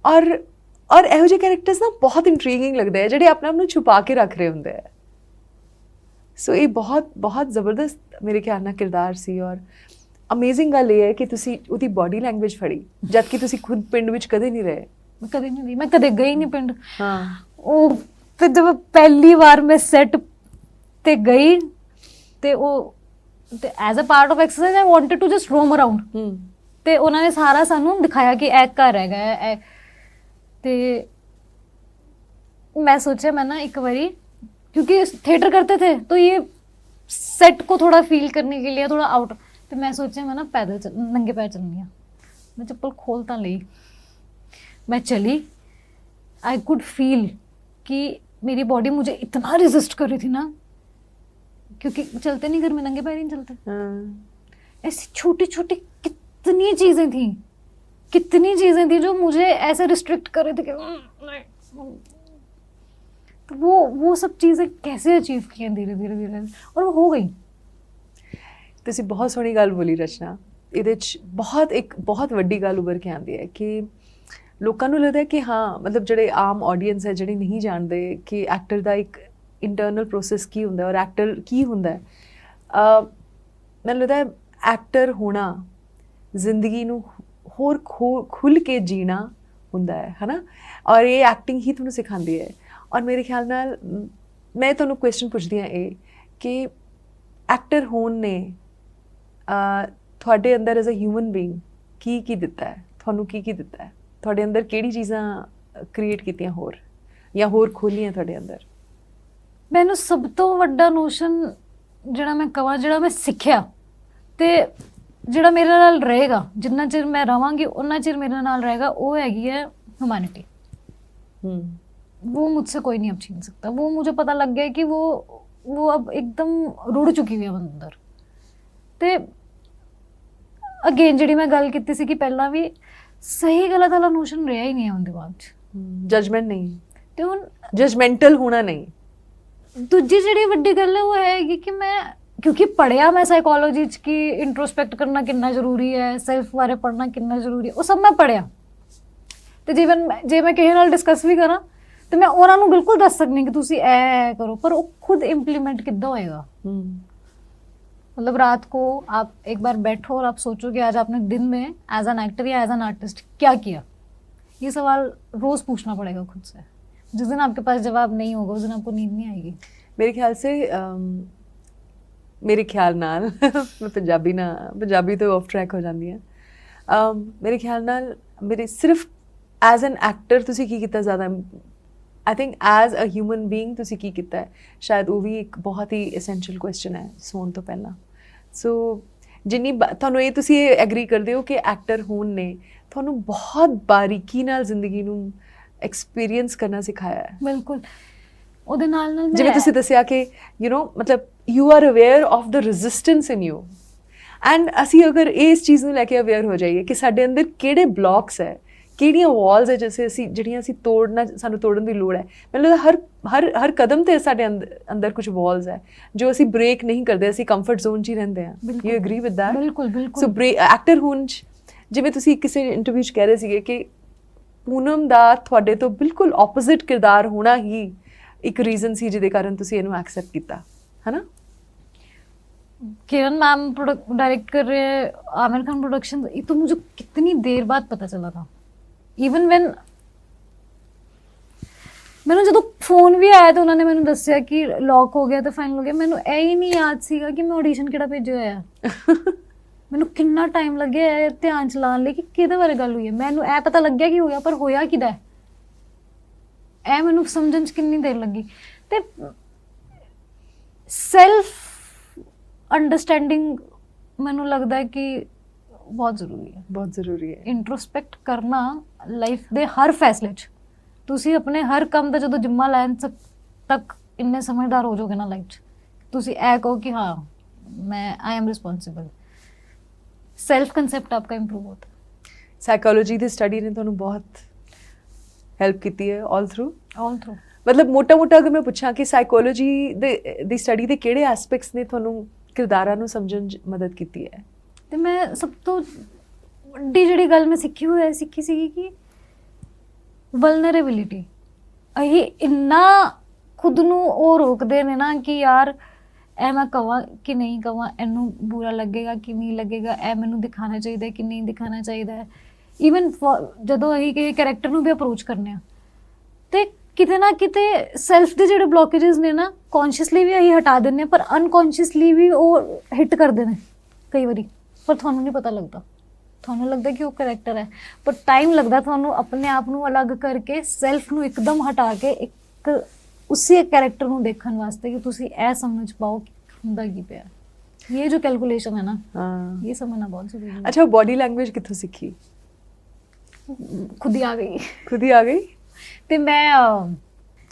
ਔਰ ਇਹੋ ਜਿਹੇ ਕੈਰੈਕਟਰਸ ਨਾ ਬਹੁਤ ਇੰਟਰੀਗਿੰਗ ਲੱਗਦੇ ਹੈ ਜਿਹੜੇ ਆਪਣੇ ਆਪ ਨੂੰ ਛੁਪਾ ਕੇ ਰੱਖ ਰਹੇ ਹੁੰਦੇ ਹੈ। ਸੋ ਇਹ ਬਹੁਤ ਜ਼ਬਰਦਸਤ ਮੇਰੇ ਖਿਆਲ ਨਾਲ ਕਿਰਦਾਰ ਸੀ। ਔਰ ਅਮੇਜ਼ਿੰਗ ਗੱਲ ਇਹ ਹੈ ਕਿ ਤੁਸੀਂ ਉਹਦੀ ਬਾਡੀ ਲੈਂਗੁਏਜ ਫੜੀ, ਜਦ ਕਿ ਤੁਸੀਂ ਖੁਦ ਪਿੰਡ ਵਿੱਚ ਕਦੇ ਨਹੀਂ ਰਹੇ। ਕਦੇ ਨਹੀਂ ਰਹੀ, ਮੈਂ ਕਦੇ ਗਈ ਨਹੀਂ ਪਿੰਡ। ਹਾਂ, ਉਹ ਫਿਰ ਜਦ ਪਹਿਲੀ ਵਾਰ ਮੈਂ ਸੈੱਟ ਤੇ ਗਈ ਤੇ ਉਹ ਤੇ as a part of exercise I wanted to just roam around. ਤੇ ਉਹਨਾਂ ਨੇ ਸਾਰਾ ਸਾਨੂੰ ਦਿਖਾਇਆ ਕਿ ਇਹ ਘਰ ਹੈਗਾ ਹੈ। ਤੇ मैं सोचा मैं ना एक बारी, क्योंकि थिएटर करते थे तो ये सेट को थोड़ा फील करने के लिए थोड़ा आउट, तो मैं सोचा मैं ना पैदल नंगे पैर चलनी। मैं चप्पल खोलता ली, मैं चली। आई कुड फील कि मेरी बॉडी मुझे इतना रेजिस्ट कर रही थी ना, क्योंकि चलते नहीं घर में, नंगे पैर ही नहीं चलते। ऐसी छोटी छोटी कितनी चीज़ें थी जो मुझे ऐसे रिस्ट्रिक्ट कर रही थी कि तो वो सब चीज़ें कैसे अचीव की हैं धीरे धीरे और वो हो गई। ਤੁਸੀਂ ਬਹੁਤ ਸੋਹਣੀ ਗੱਲ ਬੋਲੀ ਰਚਨਾ। ਇਹਦੇ 'ਚ ਬਹੁਤ ਵੱਡੀ ਗੱਲ ਉੱਭਰ ਕੇ ਆਉਂਦੀ ਹੈ ਕਿ ਲੋਕਾਂ ਨੂੰ ਲੱਗਦਾ ਕਿ ਹਾਂ, ਮਤਲਬ ਜਿਹੜੇ ਆਮ ਆਡੀਅנס ਹੈ, ਜਿਹੜੇ ਨਹੀਂ ਜਾਣਦੇ ਕਿ ਐਕਟਰ ਦਾ ਇੱਕ ਇੰਟਰਨਲ ਪ੍ਰੋਸੈਸ ਕੀ ਹੁੰਦਾ ਔਰ ਐਕਟਰ ਕੀ ਹੁੰਦਾ ਹੈ। ਮੈਨੂੰ ਲੱਗਦਾ ਐਕਟਰ ਹੋਣਾ ਜ਼ਿੰਦਗੀ ਨੂੰ ਹੋਰ ਖੁੱਲ੍ਹ ਕੇ ਜੀਣਾ ਹੁੰਦਾ ਹੈ ਨਾ, ਔਰ ਇਹ ਐਕਟਿੰਗ ਹੀ ਤੁਹਾਨੂੰ ਸਿਖਾਉਂਦੀ ਹੈ। ਔਰ ਮੇਰੇ ਖਿਆਲ ਨਾਲ ਮੈਂ ਤੁਹਾਨੂੰ ਕੁਐਸਚਨ ਪੁੱਛਦੀ ਹਾਂ ਇਹ ਕਿ ਐਕਟਰ ਹੋਣ ਨੇ ਤੁਹਾਡੇ ਅੰਦਰ ਐਜ਼ ਅ ਹਿਊਮਨ ਬੀਇੰਗ ਕੀ ਦਿੱਤਾ ਹੈ, ਤੁਹਾਨੂੰ ਕੀ ਦਿੱਤਾ ਹੈ, ਤੁਹਾਡੇ ਅੰਦਰ ਕਿਹੜੀ ਚੀਜ਼ਾਂ ਕ੍ਰੀਏਟ ਕੀਤੀਆਂ ਹੋਰ ਜਾਂ ਹੋਰ ਖੋਲ੍ਹੀਆਂ ਤੁਹਾਡੇ ਅੰਦਰ? ਮੈਨੂੰ ਸਭ ਤੋਂ ਵੱਡਾ ਨੋਸ਼ਨ ਜਿਹੜਾ ਮੈਂ ਕਹਾਂ, ਜਿਹੜਾ ਮੈਂ ਸਿੱਖਿਆ ਤੇ ਜਿਹੜਾ ਮੇਰੇ ਨਾਲ ਰਹੇਗਾ, ਜਿੰਨਾ ਚਿਰ ਮੈਂ ਰਵਾਂਗੀ ਉਹਨਾਂ ਚਿਰ ਮੇਰੇ ਨਾਲ ਰਹੇਗਾ, ਉਹ ਹੈਗੀ ਹੈ ह्यूमैनिटी। वो मुझसे कोई नहीं अब छीन सकता। वो मुझे पता लग गया कि वो अब एकदम रुड़ चुकी हुई है अंदर। ਤੇ ਅਗੇਨ ਜਿਹੜੀ ਮੈਂ ਗੱਲ ਕੀਤੀ ਸੀ ਕਿ ਪਹਿਲਾਂ ਵੀ ਸਹੀ ਗਲਤ ਵਾਲਾ ਨੋਸ਼ਨ ਰਿਹਾ ਹੀ ਨਹੀਂ ਹੈ ਉਹਦੇ ਬਾਅਦ 'ਚ। ਜਜਮੈਂਟ ਨਹੀਂ, ਤੇ ਹੁਣ ਜਜਮੈਂਟਲ ਹੋਣਾ ਨਹੀਂ। ਦੂਜੀ ਜਿਹੜੀ ਵੱਡੀ ਗੱਲ ਹੈ ਉਹ ਹੈਗੀ ਕਿ ਮੈਂ ਕਿਉਂਕਿ ਪੜ੍ਹਿਆ ਮੈਂ ਸਾਈਕੋਲੋਜੀ 'ਚ ਕਿ ਇੰਟਰੋਸਪੈਕਟ ਕਰਨਾ ਕਿੰਨਾ ਜ਼ਰੂਰੀ ਹੈ, ਸੈਲਫ ਬਾਰੇ ਪੜ੍ਹਨਾ ਕਿੰਨਾ ਜ਼ਰੂਰੀ ਹੈ, ਉਹ ਸਭ ਮੈਂ ਪੜ੍ਹਿਆ। ਤੇ ਜੇ ਮੈਂ ਕਿਸੇ ਨਾਲ ਡਿਸਕਸ ਵੀ ਕਰਾਂ ਤੇ ਮੈਂ ਉਹਨਾਂ ਨੂੰ ਬਿਲਕੁਲ ਦੱਸ ਸਕਦੀ ਕਿ ਤੁਸੀਂ ਇਹ ਕਰੋ, ਪਰ ਉਹ ਖੁਦ इम्प्लीमेंट कितना होएगा। मतलब रात को आप एक बार बैठो और आप सोचो कि आज आपने दिन में एज एन एक्टर या एज एन आर्टिस्ट क्या किया, ये सवाल रोज पूछना पड़ेगा खुद से। जिस दिन आपके पास जवाब नहीं होगा उस दिन आपको नींद नहीं आएगी। मेरे ख्याल से ਮੇਰੇ ਖਿਆਲ ਨਾਲ ਮੈਂ ਪੰਜਾਬੀ ਤੋਂ ਆਫ ਟਰੈਕ ਹੋ ਜਾਂਦੀ ਹਾਂ। ਮੇਰੇ ਖਿਆਲ ਨਾਲ ਮੇਰੇ ਸਿਰਫ ਐਜ਼ ਐਨ ਐਕਟਰ ਤੁਸੀਂ ਕੀ ਕੀਤਾ ਜ਼ਿਆਦਾ, I think as a human being ਤੁਸੀਂ ਕੀ ਕੀਤਾ ਹੈ, ਸ਼ਾਇਦ ਉਹ ਵੀ ਇੱਕ ਬਹੁਤ ਹੀ ਐਸੈਂਸ਼ੀਅਲ ਕੁਐਸਚਨ ਹੈ ਸੌਣ ਤੋਂ ਪਹਿਲਾਂ। ਸੋ ਜਿੰਨੀ ਤੁਹਾਨੂੰ ਇਹ ਤੁਸੀਂ ਇਹ ਐਗਰੀ ਕਰਦੇ ਹੋ ਕਿ ਐਕਟਰ ਹੋਣ ਨੇ ਤੁਹਾਨੂੰ ਬਹੁਤ ਬਾਰੀਕੀ ਨਾਲ ਜ਼ਿੰਦਗੀ ਨੂੰ ਐਕਸਪੀਰੀਅੰਸ ਕਰਨਾ ਸਿਖਾਇਆ ਹੈ। ਬਿਲਕੁਲ, ਉਹਦੇ ਨਾਲ ਨਾਲ ਜਿਵੇਂ ਤੁਸੀਂ ਦੱਸਿਆ ਕਿ ਮਤਲਬ you are aware of the resistance in you, and ਅਸੀਂ ਅਗਰ ਇਸ ਚੀਜ਼ ਨੂੰ ਲੈ ਕੇ ਅਵੇਅਰ ਹੋ ਜਾਈਏ ਕਿ ਸਾਡੇ ਅੰਦਰ ਕਿਹੜੇ ਬਲੌਕਸ ਹੈ, ਕਿਹੜੀਆਂ ਵਾਲਸ ਹੈ ਜਿਹੜੀਆਂ ਅਸੀਂ ਸਾਨੂੰ ਤੋੜਨ ਦੀ ਲੋੜ ਹੈ। ਮੈਨੂੰ ਲੱਗਦਾ ਹਰ ਕਦਮ ਤੇ ਸਾਡੇ ਅੰਦਰ ਕੁਝ ਵਾਲਸ ਹੈ ਜੋ ਅਸੀਂ ਬ੍ਰੇਕ ਨਹੀਂ ਕਰਦੇ, ਅਸੀਂ ਕੰਫਰਟ ਜ਼ੋਨ 'ਚ ਹੀ ਰਹਿੰਦੇ ਹਾਂ। You agri with that? ਬਿਲਕੁਲ ਬਿਲਕੁਲ। ਸੋ ਐਕਟਰ ਹੋਣ 'ਚ ਜਿਵੇਂ ਤੁਸੀਂ ਕਿਸੇ ਇੰਟਰਵਿਊ 'ਚ ਕਹਿ ਰਹੇ ਸੀਗੇ ਕਿ ਪੂਨਮ ਦਾ ਤੁਹਾਡੇ ਤੋਂ ਬਿਲਕੁਲ ਆਪੋਜ਼ਿਟ ਕਿਰਦਾਰ ਹੋਣਾ ਹੀ ਇੱਕ ਰੀਜ਼ਨ ਸੀ ਜਿਹਦੇ ਕਾਰਨ ਤੁਸੀਂ ਇਹਨੂੰ ਐਕਸੈप्ट ਕੀਤਾ, है ना? किरण मैम डायरेक्ट कर रहे हैं आमिर खान प्रोडक्शन, ये तो मुझे कितनी देर बाद पता चला था। इवन व्हेन मैंने जो फोन भी आया तो उन्होंने मैंने दसिया कि लॉक हो गया तो फाइनल हो गया, मैंने यही नहीं याद सीगा कि मैं ऑडिशन किहड़ा भेजिया होया। मैंने कितना टाइम लगे ध्यान च लाने लई कि किहदे बारे गल हुई है। मैनू ए पता लग गया कि होया, पर होया किहदा है ए मैनू समझण च कितनी देर लगी। ते सैल्फ अंडरस्टैंडिंग मैनू लगता है कि बहुत ज़रूरी है, बहुत ज़रूरी है। इंट्रोस्पैक्ट करना लाइफ दे हर फैसले च, तुसी अपने हर काम दा जदों जिम्मा लैन तक इन्ने समझदार हो जाओगे ना लाइफ च, तुसी ए कहो कि हाँ मैं I am responsible, self concept आपका इंप्रूव होता है। साइकोलॉजी दी स्टडी ने तुहानू बहुत हेल्प की है ऑल थ्रू? All through. मतलब मोटा अगर मैं पूछा कि साइकोलॉजी दी स्टडी दे किहड़े एस्पेक्ट्स ने तुहानू किरदारां नू समझण च मदद की है? ਤੇ ਮੈਂ ਸਭ ਤੋਂ ਵੱਡੀ ਜਿਹੜੀ ਗੱਲ ਮੈਂ ਸਿੱਖੀ ਸੀਗੀ ਕਿ ਵਲਨਰੇਬਿਲਿਟੀ। ਅਸੀਂ ਇੰਨਾ ਖੁਦ ਨੂੰ ਉਹ ਰੋਕਦੇ ਨੇ ਨਾ ਕਿ ਯਾਰ ਇਹ ਮੈਂ ਕਵਾਂ ਕਿ ਨਹੀਂ ਕਵਾਂ, ਇਹਨੂੰ ਬੁਰਾ ਲੱਗੇਗਾ ਕਿ ਨਹੀਂ ਲੱਗੇਗਾ, ਇਹ ਮੈਨੂੰ ਦਿਖਾਣਾ ਚਾਹੀਦਾ ਕਿ ਨਹੀਂ ਦਿਖਾਣਾ ਚਾਹੀਦਾ ਹੈ। ਈਵਨ ਜਦੋਂ ਅਸੀਂ ਕਿਸੇ ਕੈਰੈਕਟਰ ਨੂੰ ਵੀ ਅਪਰੋਚ ਕਰਨੇ ਆ ਤੇ ਕਿਤੇ ਨਾ ਕਿਤੇ ਸੈਲਫ ਦੇ ਜਿਹੜੇ ਬਲੋਕੇजेस ਨੇ ਨਾ ਕੌਨਸ਼ੀਅਸਲੀ ਵੀ ਅਸੀਂ ਹਟਾ ਦਿੰਦੇ ਹਾਂ, ਪਰ ਅਨਕੌਨਸ਼ੀਅਸਲੀ ਵੀ ਉਹ ਹਿੱਟ ਕਰਦੇ ਨੇ ਕਈ ਵਾਰੀ, पर थानू नहीं पता लगता। थानू लगता कि वो करैक्टर है, पर टाइम लगता थानू अपने आप नू अलग करके सैल्फ नू एकदम हटा के एक उसी कैरेक्टर नू देखने वास्ते कि तुसी ऐ समझ पाओ कि हुंदा की पिया। ये जो कैलकुलेशन है ना, ये समझना बहुत जरूरी है। अच्छा, बॉडी लैंग्वेज कित्थों सीखी? खुद ही आ गई। खुद ही आ गई? ते मैं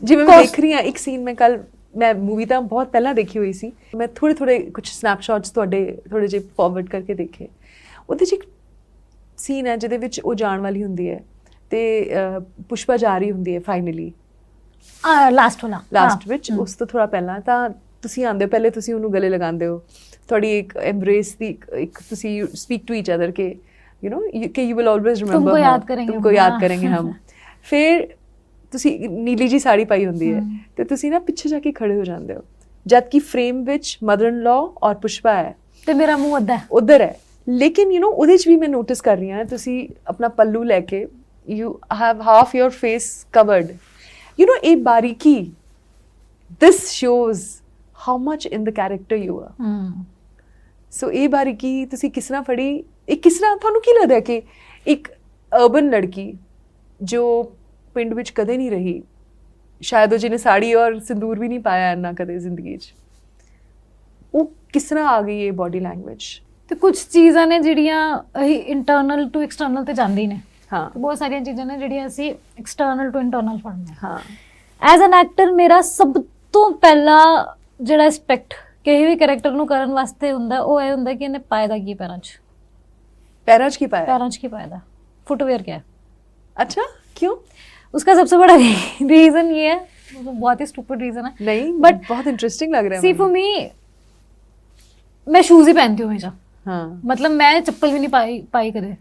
जिवें मैं देख रही हां एक सीन, मैं कल मैं मूवी ਤਾਂ ਬਹੁਤ ਪਹਿਲਾਂ ਦੇਖੀ ਹੋਈ ਸੀ, ਮੈਂ ਥੋੜੇ ਕੁਝ ਸਨੈਪਸ਼ਾਟਸ ਤੁਹਾਡੇ ਥੋੜੇ ਜਿਹੇ ਫਾਰਵਰਡ ਕਰਕੇ ਦੇਖੇ। ਉਹਦੇ 'ਚ ਇੱਕ ਸੀਨ ਹੈ ਜਿਹਦੇ ਵਿੱਚ ਉਹ ਜਾਣ ਵਾਲੀ ਹੁੰਦੀ ਹੈ ਤੇ ਪੁਸ਼ਪਾ ਜਾ ਰਹੀ ਹੁੰਦੀ ਹੈ ਫਾਈਨਲੀ ਲਾਸਟ ਵਿੱਚ। ਉਸ ਤੋਂ ਥੋੜਾ ਪਹਿਲਾਂ ਤਾਂ ਤੁਸੀਂ ਆਉਂਦੇ ਹੋ, ਪਹਿਲੇ ਤੁਸੀਂ ਉਹਨੂੰ ਗਲੇ ਲਗਾਉਂਦੇ ਹੋ, ਤੁਹਾਡੀ ਇੱਕ ਐਮਬ੍ਰੇਸ ਦੀ ਇੱਕ ਤੁਸੀਂ ਸਪੀਕ ਟੂ ਈਚ ਅਦਰ ਕਿ ਕਿ ਯੂ ਵਿਲ ਆਲਵੇਜ਼ ਰਿਮੈਂਬਰ, ਤੁਮਕੋ ਯਾਦ ਕरेंगे हम। ਫਿਰ ਤੁਸੀਂ ਨੀਲੀ ਜੀ ਸਾੜੀ ਪਾਈ ਹੁੰਦੀ ਹੈ ਤੇ ਤੁਸੀਂ ਨਾ ਪਿੱਛੇ ਜਾ ਕੇ ਖੜੇ ਹੋ ਜਾਂਦੇ ਹੋ, ਜਦ ਕਿ ਫਰੇਮ ਵਿੱਚ ਮਦਰ ਇਨ ਲਾ ਔਰ ਪੁਸ਼ਪਾ ਹੈ ਤੇ ਮੇਰਾ ਮੂੰਹ ਉਧਰ ਹੈ। ਲੇਕਿਨ ਉਹਦੇ 'ਚ ਵੀ ਮੈਂ ਨੋਟਿਸ ਕਰ ਰਹੀ ਹਾਂ ਤੁਸੀਂ ਆਪਣਾ ਪੱਲੂ ਲੈ ਕੇ you have half your face covered. ਇਹ ਬਾਰੀਕੀ, this shows how much in the character you are. So ਇਹ ਬਾਰੀਕੀ ਤੁਸੀਂ ਕਿਸ ਤਰ੍ਹਾਂ ਫੜੀ? ਇਹ ਕਿਸ ਤਰ੍ਹਾਂ ਤੁਹਾਨੂੰ ਕੀ ਲੱਗਦਾ ਕਿ ਇੱਕ ਅਰਬਨ ਲੜਕੀ ਜੋ ਪਿੰਡ ਵਿੱਚ ਕਦੇ ਨਹੀਂ ਰਹੀ, ਸ਼ਾਇਦ ਉਹ ਜਿਹਨੇ ਸਾੜੀ ਔਰ ਸਿੰਦੂਰ ਵੀ ਨਹੀਂ ਪਾਇਆ ਇੰਨਾ ਕਦੇ ਜ਼ਿੰਦਗੀ 'ਚ, ਉਹ ਕਿਸ ਤਰ੍ਹਾਂ ਆ ਗਈ ਇਹ ਬੋਡੀ ਲੈਂਗੁਏਜ? ਤੇ ਕੁਝ ਚੀਜ਼ਾਂ ਨੇ ਜਿਹੜੀਆਂ ਅਸੀਂ ਇੰਟਰਨਲ ਟੂ ਐਕਸਟਰਨਲ ਤੇ ਜਾਂਦੀ ਨੇ। ਹਾਂ, ਬਹੁਤ ਸਾਰੀਆਂ ਚੀਜ਼ਾਂ ਨੇ ਜਿਹੜੀਆਂ ਅਸੀਂ ਐਕਸਟਰਨਲ ਟੂ ਇੰਟਰਨਲ ਫੜਨੇ। ਹਾਂ, ਐਜ਼ ਐਨ ਐਕਟਰ ਮੇਰਾ ਸਭ ਤੋਂ ਪਹਿਲਾ ਜਿਹੜਾ ਐਸਪੈਕਟ ਕਿਸੇ ਵੀ ਕੈਰੈਕਟਰ ਨੂੰ ਕਰਨ ਵਾਸਤੇ ਹੁੰਦਾ ਉਹ ਇਹ ਹੁੰਦਾ ਕਿ ਇਹਨੇ ਪਾਇਆ ਦਾ ਕੀ ਪੈਰਾਂ 'ਚ ਕੀ ਪਾਇਆ ਦਾ फुटवेयर क्या है। अच्छा, क्यों? उसका सबसे बड़ा रीजन ये है, बहुत ही स्टूपिड रीजन है नहीं, बट बहुत इंटरेस्टिंग लग रहा है। सी फॉर मी, मैं शूज ही पहनती हूँ हमेशा। हाँ, मतलब मैं चप्पल भी नहीं पाई कदे।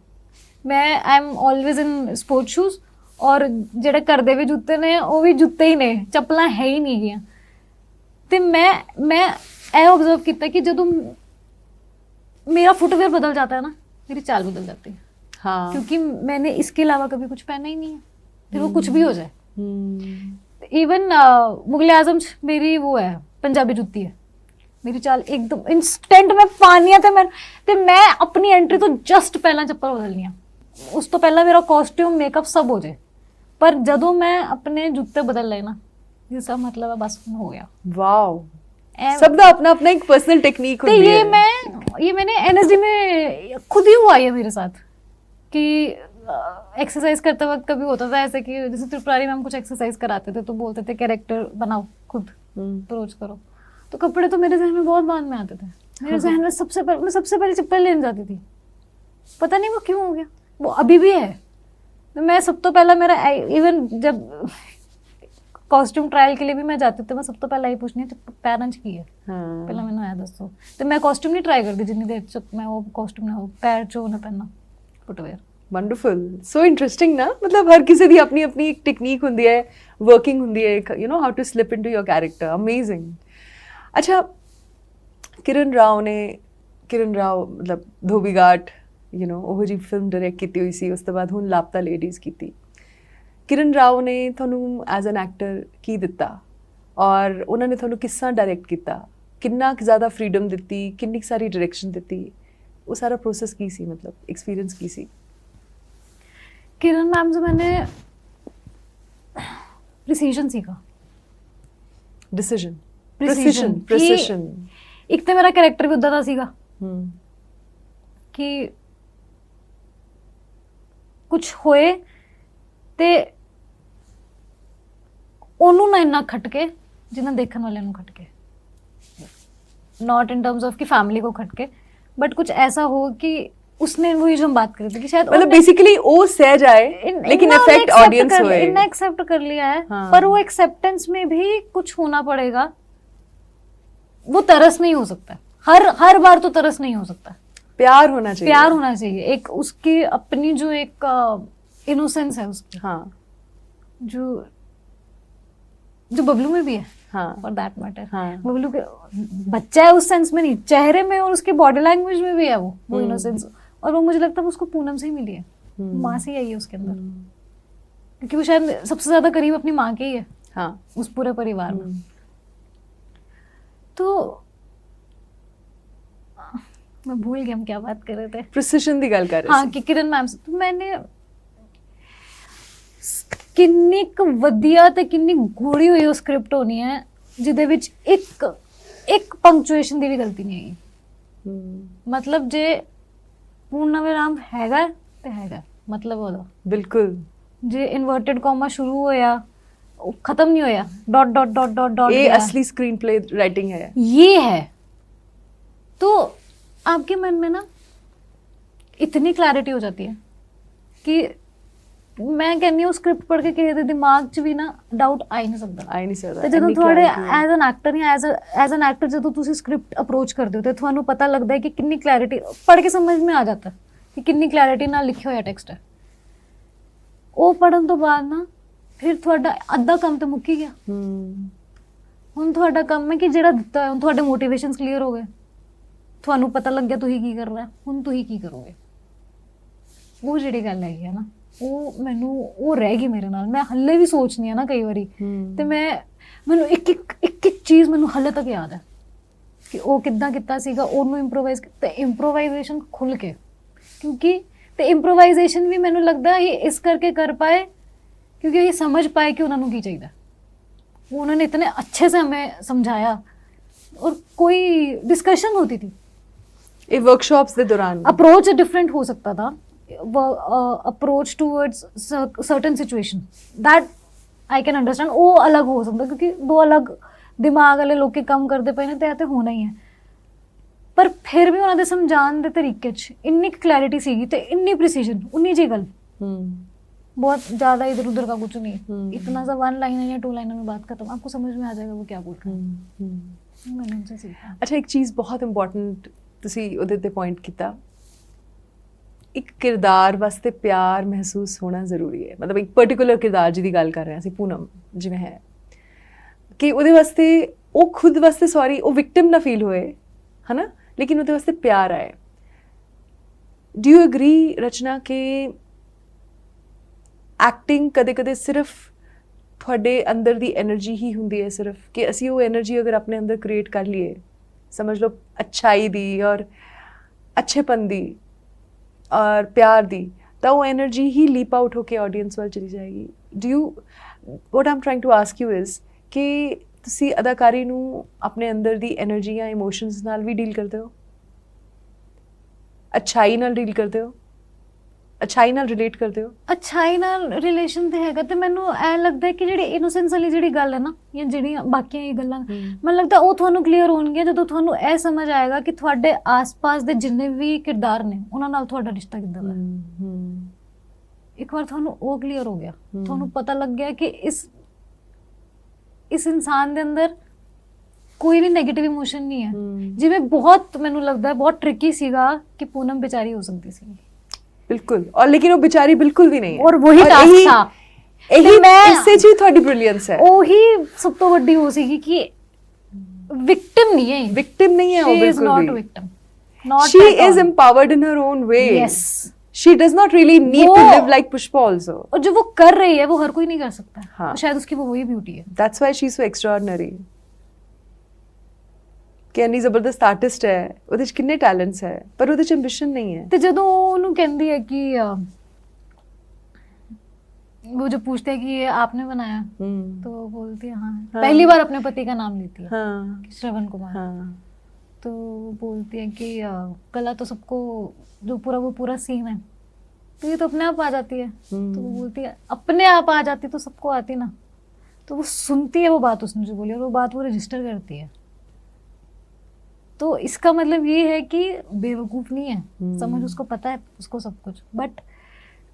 मैं I am always in sport shoes, और ਜਿਹੜੇ ਕਰਦੇ ਵੀ ਜੁੱਤੇ ਨੇ ਉਹ ਵੀ ਜੁੱਤੇ ਹੀ ਨੇ, ਚੱਪਲਾਂ ਹੈ ਹੀ ਨਹੀਂ ਗਈਆਂ। ਤੇ ਮੈਂ ਇਹ ऑब्जर्व ਕੀਤਾ कि ਜਦੋਂ मेरा फुटवेयर बदल जाता है ना, मेरी चाल बदल जाती है। हाँ क्योंकि मैंने इसके अलावा कभी कुछ पहना ही नहीं है, फिर वो कुछ भी हो जाए। इवन मुगल आजम मेरी वो है, पंजाबी जुत्ती है मेरी चाल, एकदम इंस्टेंट में पानी ते मैं अपनी एंट्री तो जस्ट पहला चप्पल बदलनी है, उस तो पहला मेरा कॉस्ट्यूम मेकअप सब हो जाए, पर जदों मैं अपने जूते बदल लेना ये सब मतलब है बस हो गया। वाओ, सब दा अपना अपना एक पर्सनल टेक्निक होती है। ये मैंने एनएसडी में खुद ही हुआ है मेरे साथ कि एक्सरसाइज करते वक्त कभी होता था ऐसे कि जैसे त्रिपुरारी मैम कुछ एक्सरसाइज कराते थे तो बोलते थे कैरेक्टर बनाओ खुद अप्रोच करो, तो कपड़े तो मेरे जहन में बहुत बाद में आते थे। मेरे जहन में मैं सबसे पहले चप्पल लेने जाती थी, पता नहीं वो क्यों हो गया, वो अभी भी है। मैं सब तो पहला मेरा इवन जब कॉस्ट्यूम ट्रायल के लिए भी मैं जाती थी, मैं सब तो पहला ही पूछनी है पैरेंट्स की है पहला मैंने आया दसो, तो मैं कॉस्ट्यूम नहीं ट्राई करती जितनी देर तक मैं वो कॉस्ट्यूम ना हो पैर चो ना पहनना फुटवेयर। वंडरफुल, सो इंटरेस्टिंग ना, मतलब हर किसी की अपनी अपनी एक टेक्निक होती है, वर्किंग होती है, you know how to slip into your character. Amazing. अच्छा, किरण राव मतलब धोबी घाट यू नो ਉਹ जी फिल्म डायरेक्ट की हुई सी, उस तो बाद ਹੁਣ लापता लेडीज़ की। किरण राव ने ਤੁਹਾਨੂੰ एज एन एक्टर की दिता और उन्होंने ਤੁਹਾਨੂੰ किस तरह डायरेक्ट किया, कितना ज़्यादा फ्रीडम दी, कितनी सारी डायरेक्शन दी, वो सारा प्रोसेस की सी, मतलब एक्सपीरियंस की सी? किरण मैम से मैंने प्रिसीजन सीखा, डिसीजन, प्रिसीजन। प्रिसीजन। एक तो मेरा कैरेक्टर भी उदा दा सीगा कि कुछ होए ते ਉਹਨੂੰ ਨਾ ਇੰਨਾ ਖਟਕੇ ਜਿੰਨਾ ਦੇਖਣ ਵਾਲਿਆਂ ਨੂੰ ਖਟਕੇ, नॉट इन टर्म्स ऑफ कि फैमिली को खटके, बट कुछ ऐसा हो कि उसने वही जो हम बात कर रहे थे कि शायद मतलब बेसिकली वो सह जाए लेकिन इफेक्ट ऑडियंस होए, इतना एक्सेप्ट कर लिया है। हाँ। पर वो एक्सेप्टेंस में भी कुछ होना पड़ेगा, वो तरस नहीं हो सकता, हर बार तो तरस नहीं हो सकता, प्यार होना चाहिए, प्यार होना चाहिए, एक उसकी अपनी जो एक इनोसेंस है उसकी, हाँ, जो बबलू में भी है, हाँ, फॉर दैट मैटर। हाँ, बबलू के बच्चा है उस सेंस में नहीं, चेहरे में और उसके बॉडी लैंग्वेज में भी है वो इनोसेंस, और वो मुझे लगता है उसको पूनम से ही मिली है, माँ से ही आई है उसके अंदर, क्योंकि वो शायद सबसे ज्यादा करीब अपनी माँ के ही है, हाँ, उस पूरे परिवार में। तो मैं भूल गया हम क्या बात कर रहे थे, प्रिसिशन दी गल कर रहे। हाँ, कि किरण मैम से तो मैंने किन्नी वधिया ते किन्नी गूढ़ी हुई वो स्क्रिप्ट होनी है जिहदे विच एक पंक्चुएशन दी भी गलती नहीं आई। मतलब जे पूर्ण विराम हैगा ते हैगा, मतलब ओदा बिल्कुल, जे इन्वर्टेड कॉमा शुरू होया खत्म नहीं होया, dot dot dot dot dot, ये असली स्क्रीन प्ले राइटिंग है, ये है। तो आपके मन में ना इतनी क्लैरिटी हो जाती है कि मैं कहनी हूँ स्क्रिप्ट पढ़ के किसी दिमाग च भी ना डाउट आ ही नहीं सकता। ਤੇ ਜਦੋਂ ਤੁਹਾਡੇ ਐਜ਼ ਐਨ ਐਕਟਰ ਜਾਂ ਐਜ਼ ਐਨ ਐਕਟਰ ਜਦੋਂ ਤੁਸੀਂ ਸਕ੍ਰਿਪਟ ਅਪਰੋਚ ਕਰਦੇ ਹੋ ਤੇ ਤੁਹਾਨੂੰ ਪਤਾ ਲੱਗਦਾ ਹੈ ਕਿ ਕਿੰਨੀ ਕਲੈਰਿਟੀ ਪੜ੍ਹ ਕੇ ਸਮਝ में आ जाता है कि ਕਿੰਨੀ ਕਲੈਰਿਟੀ ਨਾਲ ਲਿਖਿਆ ਹੋਇਆ ਟੈਕਸਟ ਹੈ। ਉਹ ਪੜ੍ਹਨ ਤੋਂ ਬਾਅਦ ਨਾ ਫਿਰ ਤੁਹਾਡਾ ਅੱਧਾ ਕੰਮ ਤਾਂ ਮੁੱਕ ਹੀ ਗਿਆ। ਹੁਣ ਤੁਹਾਡਾ ਕੰਮ ਹੈ ਕਿ ਜਿਹੜਾ ਦਿੱਤਾ ਹੈ ਹੁਣ ਤੁਹਾਡੇ ਮੋਟੀਵੇਸ਼ਨਸ ਕਲੀਅਰ ਹੋ ਗਏ, ਤੁਹਾਨੂੰ ਪਤਾ ਲੱਗ ਗਿਆ ਤੁਸੀਂ ਕੀ ਕਰਨਾ ਹੈ, ਹੁਣ ਤੁਸੀਂ ਕੀ ਕਰੋਗੇ। ਉਹ ਜਿਹੜੀ ਗੱਲ ਹੈਗੀ ਹੈ ਨਾ ਉਹ ਮੈਨੂੰ ਉਹ ਰਹਿ ਗਈ ਮੇਰੇ ਨਾਲ, ਮੈਂ ਹੱਲੇ ਵੀ ਸੋਚਦੀ ਹਾਂ ਨਾ ਕਈ ਵਾਰੀ ਤੇ ਮੈਨੂੰ ਇੱਕ ਚੀਜ਼ ਮੈਨੂੰ ਹੱਲੇ ਤੱਕ ਯਾਦ ਹੈ ਕਿ ਉਹ ਕਿੱਦਾਂ ਕੀਤਾ ਸੀਗਾ, ਉਹਨੂੰ ਇੰਪਰੋਵਾਈਜ਼ ਤੇ ਇੰਪਰੋਵਾਈਜ਼ੇਸ਼ਨ ਖੁੱਲ ਕੇ, ਕਿਉਂਕਿ ਤੇ ਇੰਪਰੋਵਾਈਜ਼ੇਸ਼ਨ ਵੀ ਮੈਨੂੰ ਲੱਗਦਾ ਇਹ ਇਸ ਕਰਕੇ ਕਰ ਪਾਏ क्योंकि ये समझ पाए कि उन्होंने की चाहिए, वो उन्होंने इतने अच्छे से हमें समझाया और कोई डिस्कशन होती थी ये वर्कशॉप्स के दौरान। अप्रोच डिफरेंट हो सकता था, approach towards certain situation that I can understand, वो अलग हो सकता क्योंकि दो अलग दिमाग वाले लोग काम करते पे ने तो होना ही है, पर फिर भी उन्होंने समझाने के तरीके इन्नी क्लैरिटी सीगी ते इन्नी प्रिसीजन उन्नी जी गल, बहुत ज़्यादा इधर उधर का कुछ नहीं, इतना सा 1 लाइनर या 2 लाइनर में बात खत्म, आपको समझ में आ जाएगा वो क्या बोल रहे हैं। मैंने उनसे सीखा। अच्छा, एक चीज़ बहुत इंपॉर्टेंट तुसी उहदे ते पॉइंट किया, एक किरदार वास्ते प्यार महसूस होना ज़रूरी है, मतलब एक पर्टिकुलर किरदार जिहदी गल कर रहे हैं असीं पूनम जिवें है कि उहदे वास्ते वो खुद वास्ते सॉरी वो विक्टिम ना फील होए है ना, लेकिन उहदे वास्ते प्यार आए। ਡੂ ਯੂ ਐਗਰੀ ਰਚਨਾ ਕਿ ਐਕਟਿੰਗ ਕਦੇ-ਕਦੇ ਸਿਰਫ ਤੁਹਾਡੇ ਅੰਦਰ ਦੀ એનર્ਜੀ ਹੀ ਹੁੰਦੀ ਹੈ ਸਿਰਫ, ਕਿ ਅਸੀਂ ਉਹ એનર્ਜੀ ਅਗਰ ਆਪਣੇ ਅੰਦਰ ਕ੍ਰੀਏਟ ਕਰ ਲਈਏ, ਸਮਝ ਲਓ ਅੱਛਾਈ ਦੀ ਔਰ ਅੱਛੇਪਨ ਦੀ ਔਰ ਪਿਆਰ ਦੀ, ਤਾਂ ਉਹ એનર્ਜੀ ਹੀ ਲੀਪ ਆਊਟ ਹੋ ਕੇ ਆਡੀਅנס ਵੱਲ ਚਲੀ ਜਾਏਗੀ। Do you what I'm trying to ask you is ਕਿ ਤੁਸੀਂ ਅਦਾਕਾਰੀ ਨੂੰ ਆਪਣੇ ਅੰਦਰ ਦੀ એનર્ਜੀ ਜਾਂ ਇਮੋਸ਼ਨਸ ਨਾਲ ਵੀ ਡੀਲ ਕਰਦੇ ਹੋ, ਅੱਛਾਈ ਨਾਲ ਡੀਲ ਕਰਦੇ ਹੋ, ਅੱਛਾਈ ਨਾਲ ਰਿਲੇਟ ਕਰਦੇ ਹੋ? ਅੱਛਾਈ ਨਾਲ ਰਿਲੇਸ਼ਨ ਤੇ ਹੈਗਾ, ਤੇ ਮੈਨੂੰ ਐ ਲੱਗਦਾ ਹੈ ਕਿ ਜਿਹੜੀ ਇਨੋਸੈਂਸ ਵਾਲੀ ਜਿਹੜੀ ਗੱਲ ਹੈ ਨਾ, ਜਾਂ ਜਿਹੜੀਆਂ ਬਾਕੀਆਂ ਇਹ ਗੱਲਾਂ, ਮੈਨੂੰ ਲੱਗਦਾ ਉਹ ਤੁਹਾਨੂੰ ਕਲੀਅਰ ਹੋਣਗੀਆਂ ਜਦੋਂ ਤੁਹਾਨੂੰ ਇਹ ਸਮਝ ਆਏਗਾ ਕਿ ਤੁਹਾਡੇ ਆਸ-ਪਾਸ ਦੇ ਜਿੰਨੇ ਵੀ ਕਿਰਦਾਰ ਨੇ ਉਹਨਾਂ ਨਾਲ ਤੁਹਾਡਾ ਰਿਸ਼ਤਾ ਕਿੱਦਾਂ ਦਾ ਹੈ। ਇੱਕ ਵਾਰ ਤੁਹਾਨੂੰ ਉਹ ਕਲੀਅਰ ਹੋ ਗਿਆ, ਤੁਹਾਨੂੰ ਪਤਾ ਲੱਗ ਗਿਆ ਕਿ ਇਸ ਇਨਸਾਨ ਦੇ ਅੰਦਰ ਕੋਈ ਵੀ ਨੈਗੇਟਿਵ ਇਮੋਸ਼ਨ ਨਹੀਂ ਹੈ। ਜਿਵੇਂ ਬਹੁਤ ਮੈਨੂੰ ਲੱਗਦਾ ਹੈ ਬਹੁਤ ਟ੍ਰਿਕੀ ਸੀਗਾ ਕਿ ਪੂਨਮ बेचारी हो सकती ਸੀ, ਬਿਲਕੁਲ, ਔਰ ਲੇਕਿਨ ਉਹ बेचारी ਬਿਲਕੁਲ ਵੀ ਨਹੀਂ ਹੈ, ਔਰ ਵਹੀ ਟਾਸਕ था। ਇਹੀ ਇਸੇ ਚ ਹੀ ਤੁਹਾਡੀ ਬ੍ਰਿਲੀਅੰਸ ਹੈ। ਉਹੀ ਸਭ ਤੋਂ ਵੱਡੀ ਹੋ ਸੀਗੀ ਕਿ ਵਿਕਟਿਮ ਨਹੀਂ ਹੈ, ਵਿਕਟਿਮ ਨਹੀਂ ਹੈ ਉਹ she is ਬਿਲਕੁਲ not we. a victim, not she at is all. empowered in her own way. Yes. she does not really need to वो- live like Pushpa also. और जो वो कर रही है वो हर कोई नहीं कर सकता। हाँ। तो शायद उसकी वो वही ब्यूटी है। that's why she's so extraordinary. ਕਿ ਇੰਨੀ ਜ਼ਬਰਦਸਤ ਆਰਟਿਸਟ ਹੈ, ਉਹਦੇ ਚ ਕਿੰਨੇ ਟੈਲੈਂਟਸ ਹੈ, ਪਰ ਉਹਦੇ ਚ ਐਂਬਿਸ਼ਨ ਨਹੀਂ ਹੈ। ਤੇ ਜਦੋਂ ਉਹਨੂੰ ਕਹਿੰਦੀ ਹੈ ਕਿ वो जो पूछते हैं कि ये आपने बनाया, तो वो बोलती है हाँ। पहली बार अपने पति का नाम लेती है, हाँ कि श्रवण कुमार। हाँ तो वो बोलती है कि कला तो सबको जो वो पूरा सीन है तो ये तो अपने आप आ जाती है। तो वो बोलती है अपने आप आ जाती तो सबको आती ना। तो वो सुनती है वो बात उसने जो बोली, और वो बात वो रजिस्टर करती है। तो इसका मतलब ये है कि बेवकूफ़ नहीं है, समझ उसको पता है उसको सब कुछ, बट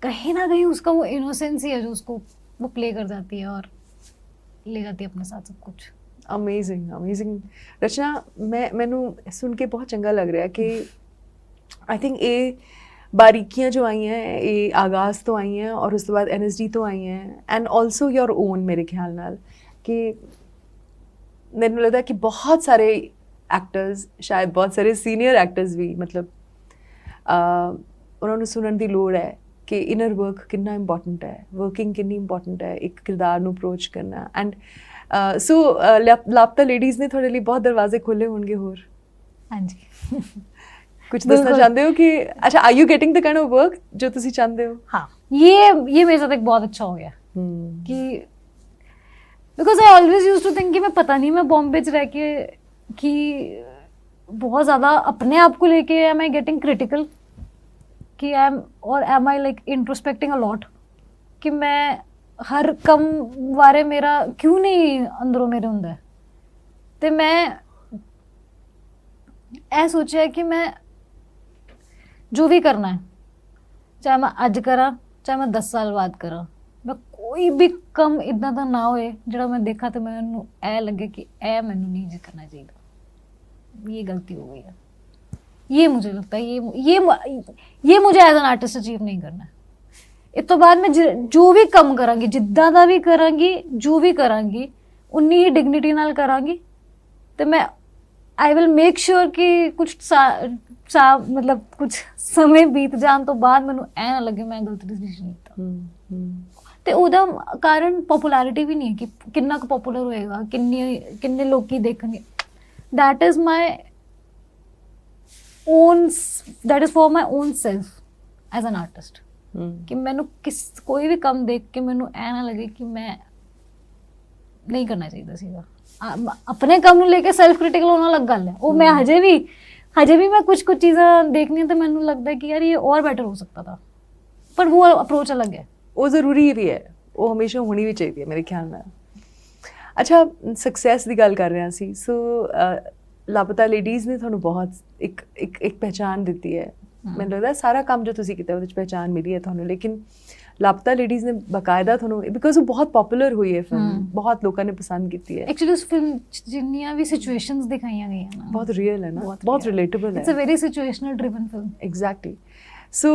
कहीं ना कहीं उसका वो इनोसेंस ही है जो उसको वो प्ले कर जाती है और ले जाती है अपने साथ सब कुछ। ਅਮੇਜ਼ਿੰਗ ਅਮੇਜ਼ਿੰਗ ਰਚਨਾ, ਮੈਨੂੰ ਸੁਣ ਕੇ ਬਹੁਤ ਚੰਗਾ ਲੱਗ ਰਿਹਾ ਕਿ ਆਈ ਥਿੰਕ ਇਹ ਬਾਰੀਕੀਆਂ ਜੋ ਆਈਆਂ ਇਹ ਆਗਾਜ਼ ਤੋਂ ਆਈਆਂ ਔਰ ਉਸ ਤੋਂ ਬਾਅਦ ਐਨਐਸਡੀ ਤੋਂ ਆਈਆਂ ਐਂਡ ਆਲਸੋ ਯੋਰ ਓਨ, ਮੇਰੇ ਖਿਆਲ ਨਾਲ ਕਿ ਮੈਨੂੰ ਲੱਗਦਾ ਕਿ ਬਹੁਤ ਸਾਰੇ ਐਕਟਰਸ, ਸ਼ਾਇਦ ਬਹੁਤ ਸਾਰੇ ਸੀਨੀਅਰ ਐਕਟਰਸ ਵੀ, ਮਤਲਬ ਉਹਨਾਂ ਨੂੰ ਸੁਣਨ ਦੀ ਲੋੜ ਹੈ ਕਿ ਇਨਰ ਵਰਕ ਕਿੰਨਾ ਇੰਪੋਰਟੈਂਟ ਹੈ, ਵਰਕਿੰਗ ਕਿੰਨੀ ਇੰਪੋਰਟੈਂਟ ਹੈ ਇੱਕ ਕਿਰਦਾਰ ਨੂੰ ਅਪਰੋਚ ਕਰਨਾ। ਐਂਡ ਸੋ ਲਾਪਤਾ ਲੇਡੀਜ਼ ਨੇ ਤੁਹਾਡੇ ਲਈ ਬਹੁਤ ਦਰਵਾਜ਼ੇ ਖੋਲ੍ਹੇ ਹੋਣਗੇ ਹੋਰ। ਹਾਂਜੀ। कुछ दसना चाहते हो कि अच्छा are you getting the kind of work जो तुसी चाहते हो? हाँ, ये मेरे साथ एक बहुत अच्छा हो गया कि because I always use to think कि मैं पता नहीं मैं बॉम्बे च रह के कि बहुत ज़्यादा अपने आप को लेके एम आई गेटिंग क्रिटिकल कि am I like introspecting a lot कि मैं हर कम बारे मेरा क्यों नहीं अंदरों मेरे हुंदा है। ते मैं ऐ सोचा कि मैं जो भी करना है, चाहे मैं अज करा चाहे मैं 10 साल बाद करा, मैं कोई भी कम इतना दा ना होए जिहड़ा मैं देखा तो मैनू ऐ लगे कि ऐ मैनू नहीं जी करना चाहिए, ये गलती हो गई है। ये मुझे लगता है ये मुझे एज एन आर्टिस्ट अचीव नहीं करना है। इस तो बाद मैं जो भी कम करांगी, जिद्दां दा भी करांगी, जो भी करांगी उन्नी ही डिग्निटी नाल करांगी। तो मैं आई विल मेक श्योर कि कुछ मतलब कुछ समय बीत जान तो बाद मैनू ऐ ना लगे मैं गलत डिसीजन लिया। ते ओदा कारण पॉपुलैरिटी भी नहीं है कि कितना क पॉपुलर होएगा, किन्ने लोकी देखणगे। That is my own, that is for my own self as an artist. कि मैनू कोई भी कम देख के मैनू ऐ ना लगे कि मैं नहीं करना चाहिए सीगा। अपने काम ਨੂੰ ਲੈ ਕੇ ਸੈਲਫ ਕ੍ਰਿਟੀਕਲ ਹੋਣਾ ਅਲੱਗ ਗੱਲ ਹੈ। ਉਹ ਮੈਂ ਹਜੇ ਵੀ ਮੈਂ ਕੁਝ ਚੀਜ਼ਾਂ ਦੇਖਣੀਆਂ ਤੇ ਮੈਨੂੰ ਲੱਗਦਾ ਹੈ ਕਿ ਯਾਰ ਇਹ और बेटर हो सकता था, पर वो अप्रोच अलग है। ਉਹ ਜ਼ਰੂਰੀ ਵੀ ਹੈ, ਉਹ ਹਮੇਸ਼ਾ ਹੋਣੀ ਵੀ ਚਾਹੀਦੀ ਹੈ ਮੇਰੇ ਖਿਆਲ ਨਾਲ। ਅੱਛਾ, ਸਕਸੈਸ ਦੀ ਗੱਲ ਕਰ ਰਹੇ ਸੀ। ਸੋ ਲਾਪਤਾ ਲੇਡੀਜ਼ ਨੇ ਤੁਹਾਨੂੰ ਬਹੁਤ ਇੱਕ ਪਹਿਚਾਨ ਦਿੱਤੀ ਹੈ। ਮੈਨੂੰ ਲੱਗਦਾ ਸਾਰਾ ਕੰਮ ਜੋ ਤੁਸੀਂ ਕੀਤਾ ਉਹਦੇ 'ਚ ਪਹਿਚਾਨ ਮਿਲੀ ਹੈ ਤੁਹਾਨੂੰ, ਲੇਕਿਨ ਲਾਪਤਾ ਲੇਡੀਜ਼ ਨੇ ਬਕਾਇਦਾ ਤੁਹਾਨੂੰ, ਬਿਕੋਜ਼ ਉਹ ਬਹੁਤ ਪਪੂਲਰ ਹੋਈ ਹੈ ਫਿਲਮ, ਬਹੁਤ ਲੋਕਾਂ ਨੇ ਪਸੰਦ ਕੀਤੀ ਹੈ। ਐਕਚੁਅਲੀ ਉਸ ਫਿਲਮ ਜਿੰਨੀਆਂ ਵੀ ਸਿਚੁਏਸ਼ਨਸ ਦਿਖਾਈਆਂ ਗਈਆਂ ਨਾ ਬਹੁਤ ਰੀਅਲ ਹੈ ਨਾ, ਬਹੁਤ ਰਿਲੇਟੇਬਲ ਹੈ। It's a very situational driven film. Exactly. So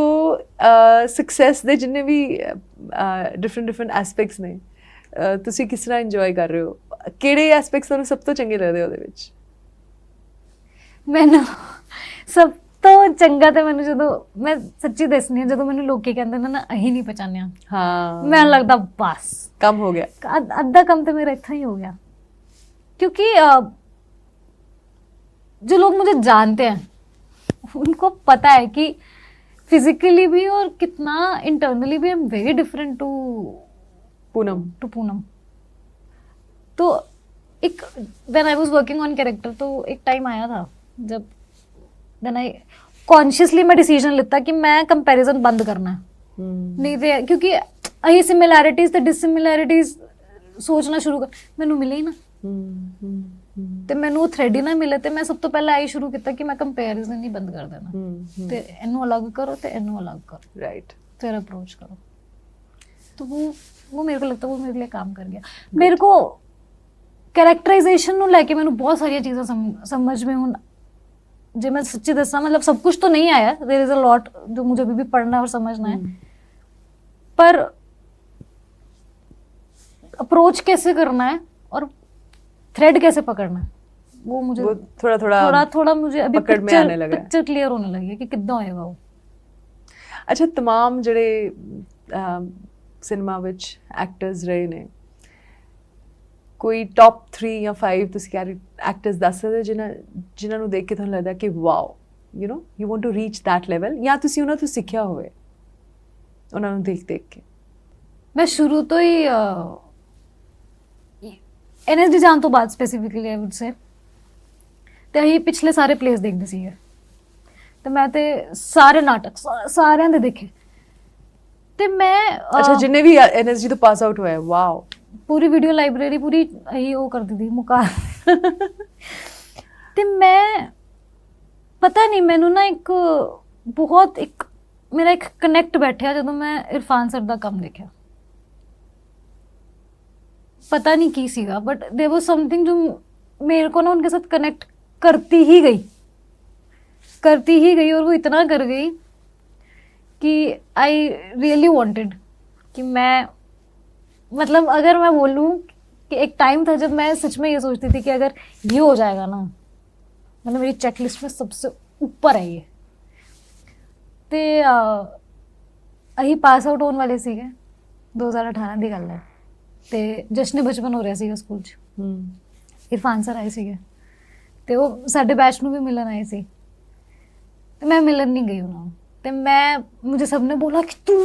success ਦੇ ਜਿੰਨੇ ਵੀ ਡਿਫਰੈਂਟ ਐਸਪੈਕਟਸ ਨੇ, ਤੁਸੀਂ ਕਿਸ ਤਰ੍ਹਾਂ ਇੰਜੋਏ ਕਰ ਰਹੇ ਹੋ? ਕਿਹੜੇ ਐਸਪੈਕਟਸ ਤੁਹਾਨੂੰ ਸਭ ਤੋਂ ਚੰਗੇ ਲੱਗਦੇ ਉਹਦੇ ਵਿੱਚ? ਮੈਨੂੰ ਤੋਂ ਚੰਗਾ ਤੇ ਮੈਨੂੰ ਜਦੋਂ ਮੈਂ ਸੱਚੀ ਦੱਸਣੀ ਆ, ਜਦੋਂ ਮੈਨੂੰ ਲੋਕੀ ਕਹਿੰਦੇ ਨੇ ਨਾ ਅਸੀਂ ਨਹੀਂ ਪਛਾਣਿਆ, हाँ ਮੈਨੂੰ ਲੱਗਦਾ ਬਸ कम हो गया। ਅੱਧਾ ਕੰਮ ਤੇ ਮੇਰਾ ਇੱਥੋਂ ही हो गया, क्योंकि जो लोग मुझे जानते हैं उनको पता है कि फिजिकली भी और कितना इंटरनली भी I am very different to Poonam. तो एक when I was working on character, तो एक टाइम आया था जब देन आई कॉन्शियसली मैं डिसीजन लेता कि मैं कंपैरिजन बंद करना है, नहीं तो क्योंकि अही सिमिलैरिटीज ते डिसिमिलैरिटीज सोचना शुरू कर मैनू मिले ही ना, ਤੇ ਮੈਨੂੰ ਉਹ ਥ੍ਰੈਡ ਹੀ ਨਾ ਮਿਲੇ, ਤੇ ਮੈਂ ਸਭ ਤੋਂ ਪਹਿਲਾਂ ਆਈ ਸ਼ੁਰੂ ਕੀਤਾ ਕਿ ਮੈਂ ਕੰਪੈਰੀਜ਼ਨ ਹੀ ਬੰਦ ਕਰ ਦੇਣਾ, ਤੇ ਇਹਨੂੰ ਅਲੱਗ ਕਰੋ ਤੇ ਇਹਨੂੰ ਅਲੱਗ ਕਰੋ, राइट। फिर अप्रोच करो। तो वो मेरे को लगता है वो मेरे लिए काम कर गया। मेरे को कैरेक्टराइजेशन ਨੂੰ ਲੈ ਕੇ ਮੈਨੂੰ ਬਹੁਤ ਸਾਰੀਆਂ ਚੀਜ਼ਾਂ ਸਮਝ में ਹੁਣ, ਜੇ मैं सच्ची दसा मतलब सब कुछ तो नहीं आया, देयर इज अ लॉट जो मुझे अभी भी पढ़ना है और समझना है, पर अप्रोच कैसे करना है और थ्रेड कैसे पकड़ना है वो मुझे वो थोड़ा मुझे अभी पकड़ में आने लगा है। पिक्चर क्लियर होने लगी है कि कितना होएगा वो। अच्छा, तमाम ਜਿਹੜੇ ਸਿਨੇਮਾ ਵਿੱਚ ਐਕਟਰਸ ਰਹੇ ਨੇ, ਕੋਈ ਟੌਪ 3 ਜਾਂ 5 ਤੁਸੀਂ ਐਕਟਰਸ ਦੱਸ ਸਕਦੇ ਜਿਨ੍ਹਾਂ ਨੂੰ ਦੇਖ ਕੇ ਤੁਹਾਨੂੰ ਲੱਗਦਾ ਕਿ wow, you know you want to reach that level, ਜਾਂ ਤੁਸੀਂ ਉਹਨਾਂ ਤੋਂ ਸਿੱਖਿਆ ਹੋਵੇ ਉਹਨਾਂ ਨੂੰ ਦੇਖ ਕੇ? ਮੈਂ ਸ਼ੁਰੂ ਤੋਂ ਹੀ NSD ਜਾਣ ਤੋਂ ਬਾਅਦ ਸਪੈਸੀਫਿਕਲੀ ਆਈ ਵੁੱਡ ਸੇ, ਤੇ ਅਸੀਂ ਪਿਛਲੇ ਸਾਰੇ ਪਲੇਸ ਦੇਖਦੇ ਸੀਗੇ, ਤੇ ਮੈਂ ਤੇ ਸਾਰੇ ਨਾਟਕ ਸਾਰਿਆਂ ਦੇ ਦੇਖੇ, ਤੇ ਮੈਂ ਅੱਛਾ ਜਿੰਨੇ ਵੀ NSD ਤੋਂ ਪਾਸ ਆਊਟ ਹੋਏ, ਵਾਓ, ਪੂਰੀ ਵੀਡੀਓ ਲਾਇਬ੍ਰੇਰੀ ਪੂਰੀ ਅਸੀਂ ਉਹ ਕਰਦੀ ਸੀ ਮੁਕਾ ਤੇ ਮੈਂ ਪਤਾ ਨਹੀਂ ਮੈਨੂੰ ਨਾ ਇੱਕ ਬਹੁਤ ਇੱਕ ਮੇਰਾ ਇੱਕ ਕਨੈਕਟ ਬੈਠਿਆ ਜਦੋਂ ਮੈਂ ਇਰਫਾਨ ਸਰ ਦਾ ਕੰਮ ਦੇਖਿਆ, पता नहीं की सीगा, बट देयर वाज समथिंग जो मेरे को ना उनके साथ कनेक्ट करती ही गई, और वो इतना कर गई कि आई रियली वांटेड कि मैं मतलब अगर मैं बोलूँ कि एक टाइम था जब मैं सच में ये सोचती थी कि अगर ये हो जाएगा ना, मतलब मेरी चेकलिस्ट में सबसे ऊपर है ये, तो अही पास आउट होने वाले सीगे 2018 ਦੀ ਗੱਲ ਹੈ, ਤੇ ਜਸ਼ਨ ਬਚਪਨ ਹੋ ਰਿਹਾ ਸੀਗਾ ਸਕੂਲ 'ਚ, ਇਰਫਾਨ ਸਰ ਆਏ ਸੀਗੇ, ਤੇ ਉਹ ਸਾਡੇ ਬੈਚ ਨੂੰ ਵੀ ਮਿਲਣ ਆਏ ਸੀ, ਤੇ ਮੈਂ ਮਿਲਣ नहीं गई ਉਹਨਾਂ ਨੂੰ, ਤੇ मुझे सबने बोला कि तू,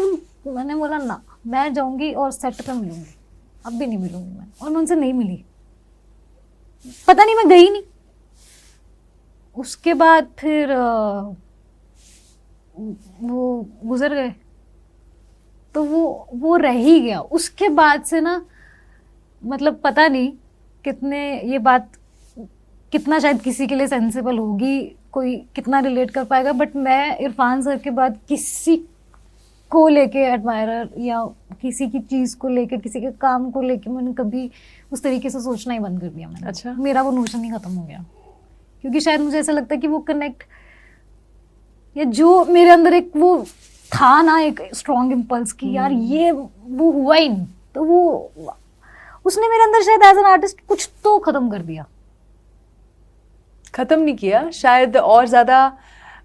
मैंने बोला ना मैं जाऊंगी और सेट पे मिलूंगी, अब भी नहीं मिलूंगी मैं, और मैं उनसे नहीं मिली, पता नहीं मैं गई नहीं। उसके बाद फिर वो गुजर गए, तो वो रह ही गया। उसके बाद से ना मतलब पता नहीं कितने ये बात कितना शायद किसी के लिए सेंसिबल होगी, कोई कितना रिलेट कर पाएगा, बट मैं इरफान सर के बाद किसी को लेके एडमायरर या किसी की चीज़ को लेके, किसी के काम को लेके मैंने कभी उस तरीके से सोचना ही बंद कर दिया मैंने। अच्छा, मेरा वो नोशन ही ख़त्म हो गया, क्योंकि शायद मुझे ऐसा लगता है कि वो कनेक्ट या जो मेरे अंदर एक वो था ना एक स्ट्रॉन्ग इम्पल्स की यार ये वो हुआ ही नहीं, तो वो उसने मेरे अंदर शायद एज एन आर्टिस्ट कुछ तो खत्म कर दिया। खत्म नहीं किया शायद, और ज़्यादा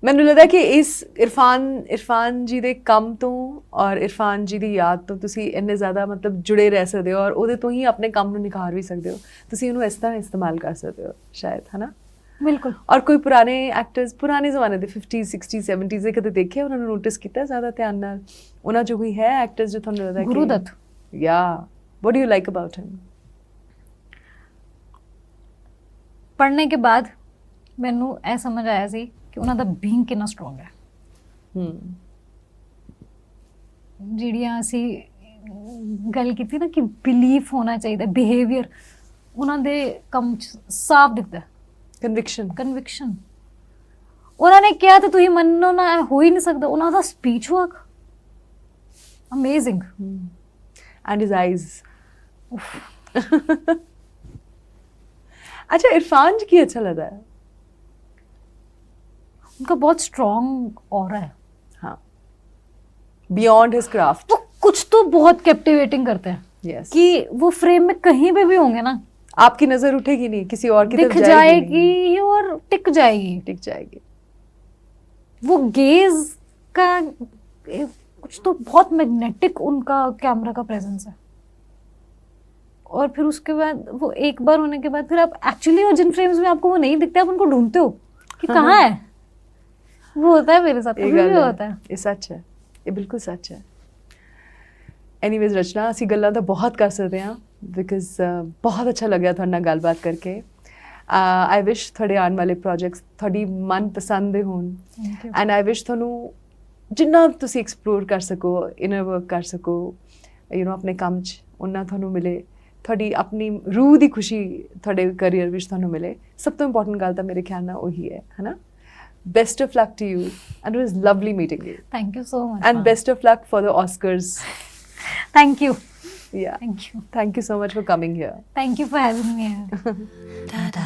ਮੈਨੂੰ ਲੱਗਦਾ ਕਿ ਇਸ ਇਰਫਾਨ ਜੀ ਦੇ ਕੰਮ ਤੋਂ ਔਰ ਇਰਫਾਨ ਜੀ ਦੀ ਯਾਦ ਤੋਂ ਤੁਸੀਂ ਇੰਨੇ ਜ਼ਿਆਦਾ ਮਤਲਬ ਜੁੜੇ ਰਹਿ ਸਕਦੇ ਹੋ, ਔਰ ਉਹਦੇ ਤੋਂ ਹੀ ਆਪਣੇ ਕੰਮ ਨੂੰ ਨਿਖਾਰ ਵੀ ਸਕਦੇ ਹੋ, ਤੁਸੀਂ ਉਹਨੂੰ ਇਸ ਤਰ੍ਹਾਂ ਇਸਤੇਮਾਲ ਕਰ ਸਕਦੇ ਹੋ ਸ਼ਾਇਦ, ਹੈ ਨਾ? ਬਿਲਕੁਲ। ਔਰ ਕੋਈ ਪੁਰਾਣੇ ਐਕਟਰਸ ਪੁਰਾਣੇ ਜ਼ਮਾਨੇ ਦੇ 50s 60s 70s ਦੇ ਕਦੇ ਦੇਖਿਆ, ਉਹਨਾਂ ਨੂੰ ਨੋਟਿਸ ਕੀਤਾ ਜ਼ਿਆਦਾ ਧਿਆਨ ਨਾਲ? ਉਹਨਾਂ 'ਚੋਂ ਕੋਈ ਹੈ ਐਕਟਰਸ ਜੋ ਤੁਹਾਨੂੰ ਲੱਗਦਾ ਕਿ ਗੁਰੂਦੱਤ? ਯਾ what do you like about him? पढ़ने के बाद मैनू ਇਹ समझ आया सी कि ਉਹਨਾਂ ਦਾ ਬੀਇੰਗ ਕਿੰਨਾ ਸਟਰੋਂਗ ਹੈ। ਜਿਹੜੀਆਂ ਅਸੀਂ ਗੱਲ ਕੀਤੀ ਨਾ ਕਿ ਬਿਲੀਫ ਹੋਣਾ ਚਾਹੀਦਾ, ਬਿਹੇਵੀਅਰ ਉਹਨਾਂ ਦੇ ਕੰਮ 'ਚ ਸਾਫ਼ ਦਿਖਦਾ, ਕਨਵਿਕਸ਼ਨ। ਉਹਨਾਂ ਨੇ ਕਿਹਾ ਤੇ ਤੁਸੀਂ ਮੰਨੋ ਨਾ, ਹੋ ਹੀ ਨਹੀਂ ਸਕਦਾ। ਉਹਨਾਂ ਦਾ speech work amazing, and his eyes. अच्छा, इरफान जी की अच्छा लगता है? उनका बहुत स्ट्रॉन्ग ऑरा है, हाँ, बियॉन्ड हिज क्राफ्ट। वो कुछ तो बहुत कैप्टिवेटिंग करते हैं, yes. कि वो फ्रेम में कहीं पे भी होंगे ना, आपकी नजर उठेगी नहीं, किसी और की तरफ दिख जाएगी और टिक जाएगी। वो गेज का कुछ तो बहुत मैग्नेटिक उनका कैमरा का प्रेजेंस है। और फिर उसके बाद वो एक बार होने के बाद फिर आप एक्चुअली, और जिन फ्रेम्स में आपको वो नहीं दिखते आप उनको ढूंढते हो कि कहाँ है। वो होता है मेरे साथ, ਇਹ कभी ਗੱਲ भी ਹੈ, होता है। ਇਹ ਸੱਚ ਹੈ, ਇਹ ਬਿਲਕੁਲ ਸੱਚ ਹੈ। ਐਨੀਵੇਜ਼ ਰਚਨਾ, ਅਸੀਂ ਗੱਲਾਂ ਤਾਂ ਬਹੁਤ ਕਰ ਸਕਦੇ ਹਾਂ ਬਿਕਾਜ਼ ਬਹੁਤ ਅੱਛਾ ਲੱਗਿਆ ਤੁਹਾਡੇ ਨਾਲ ਗੱਲਬਾਤ ਕਰਕੇ। ਆਈ ਵਿਸ਼ ਤੁਹਾਡੇ ਆਉਣ ਵਾਲੇ ਪ੍ਰੋਜੈਕਟਸ ਤੁਹਾਡੀ ਮਨਪਸੰਦ ਦੇ ਹੋਣ Thank you. ਐਂਡ ਆਈ ਵਿਸ਼ ਤੁਹਾਨੂੰ ਜਿੰਨਾ ਤੁਸੀਂ ਐਕਸਪਲੋਰ ਕਰ ਸਕੋ, ਇਨਰ ਵਰਕ ਕਰ ਸਕੋ, ਆਪਣੇ ਕੰਮ 'ਚ ਉਹਨਾਂ ਤੁਹਾਨੂੰ ਮਿਲੇ, ਤੁਹਾਡੀ ਆਪਣੀ ਰੂਹ ਦੀ ਖੁਸ਼ੀ ਤੁਹਾਡੇ ਕਰੀਅਰ ਵਿੱਚ ਤੁਹਾਨੂੰ ਮਿਲੇ। ਸਭ ਤੋਂ ਇੰਪੋਰਟੈਂਟ ਗੱਲ ਤਾਂ ਮੇਰੇ ਖਿਆਲ ਨਾਲ ਉਹੀ ਹੈ ਨਾ। Best of luck to you, and it was lovely meeting you. Thank you so much. And best of luck for the Oscars. Thank you. Yeah. Thank you. Thank you so much for coming here. Thank you for having me here.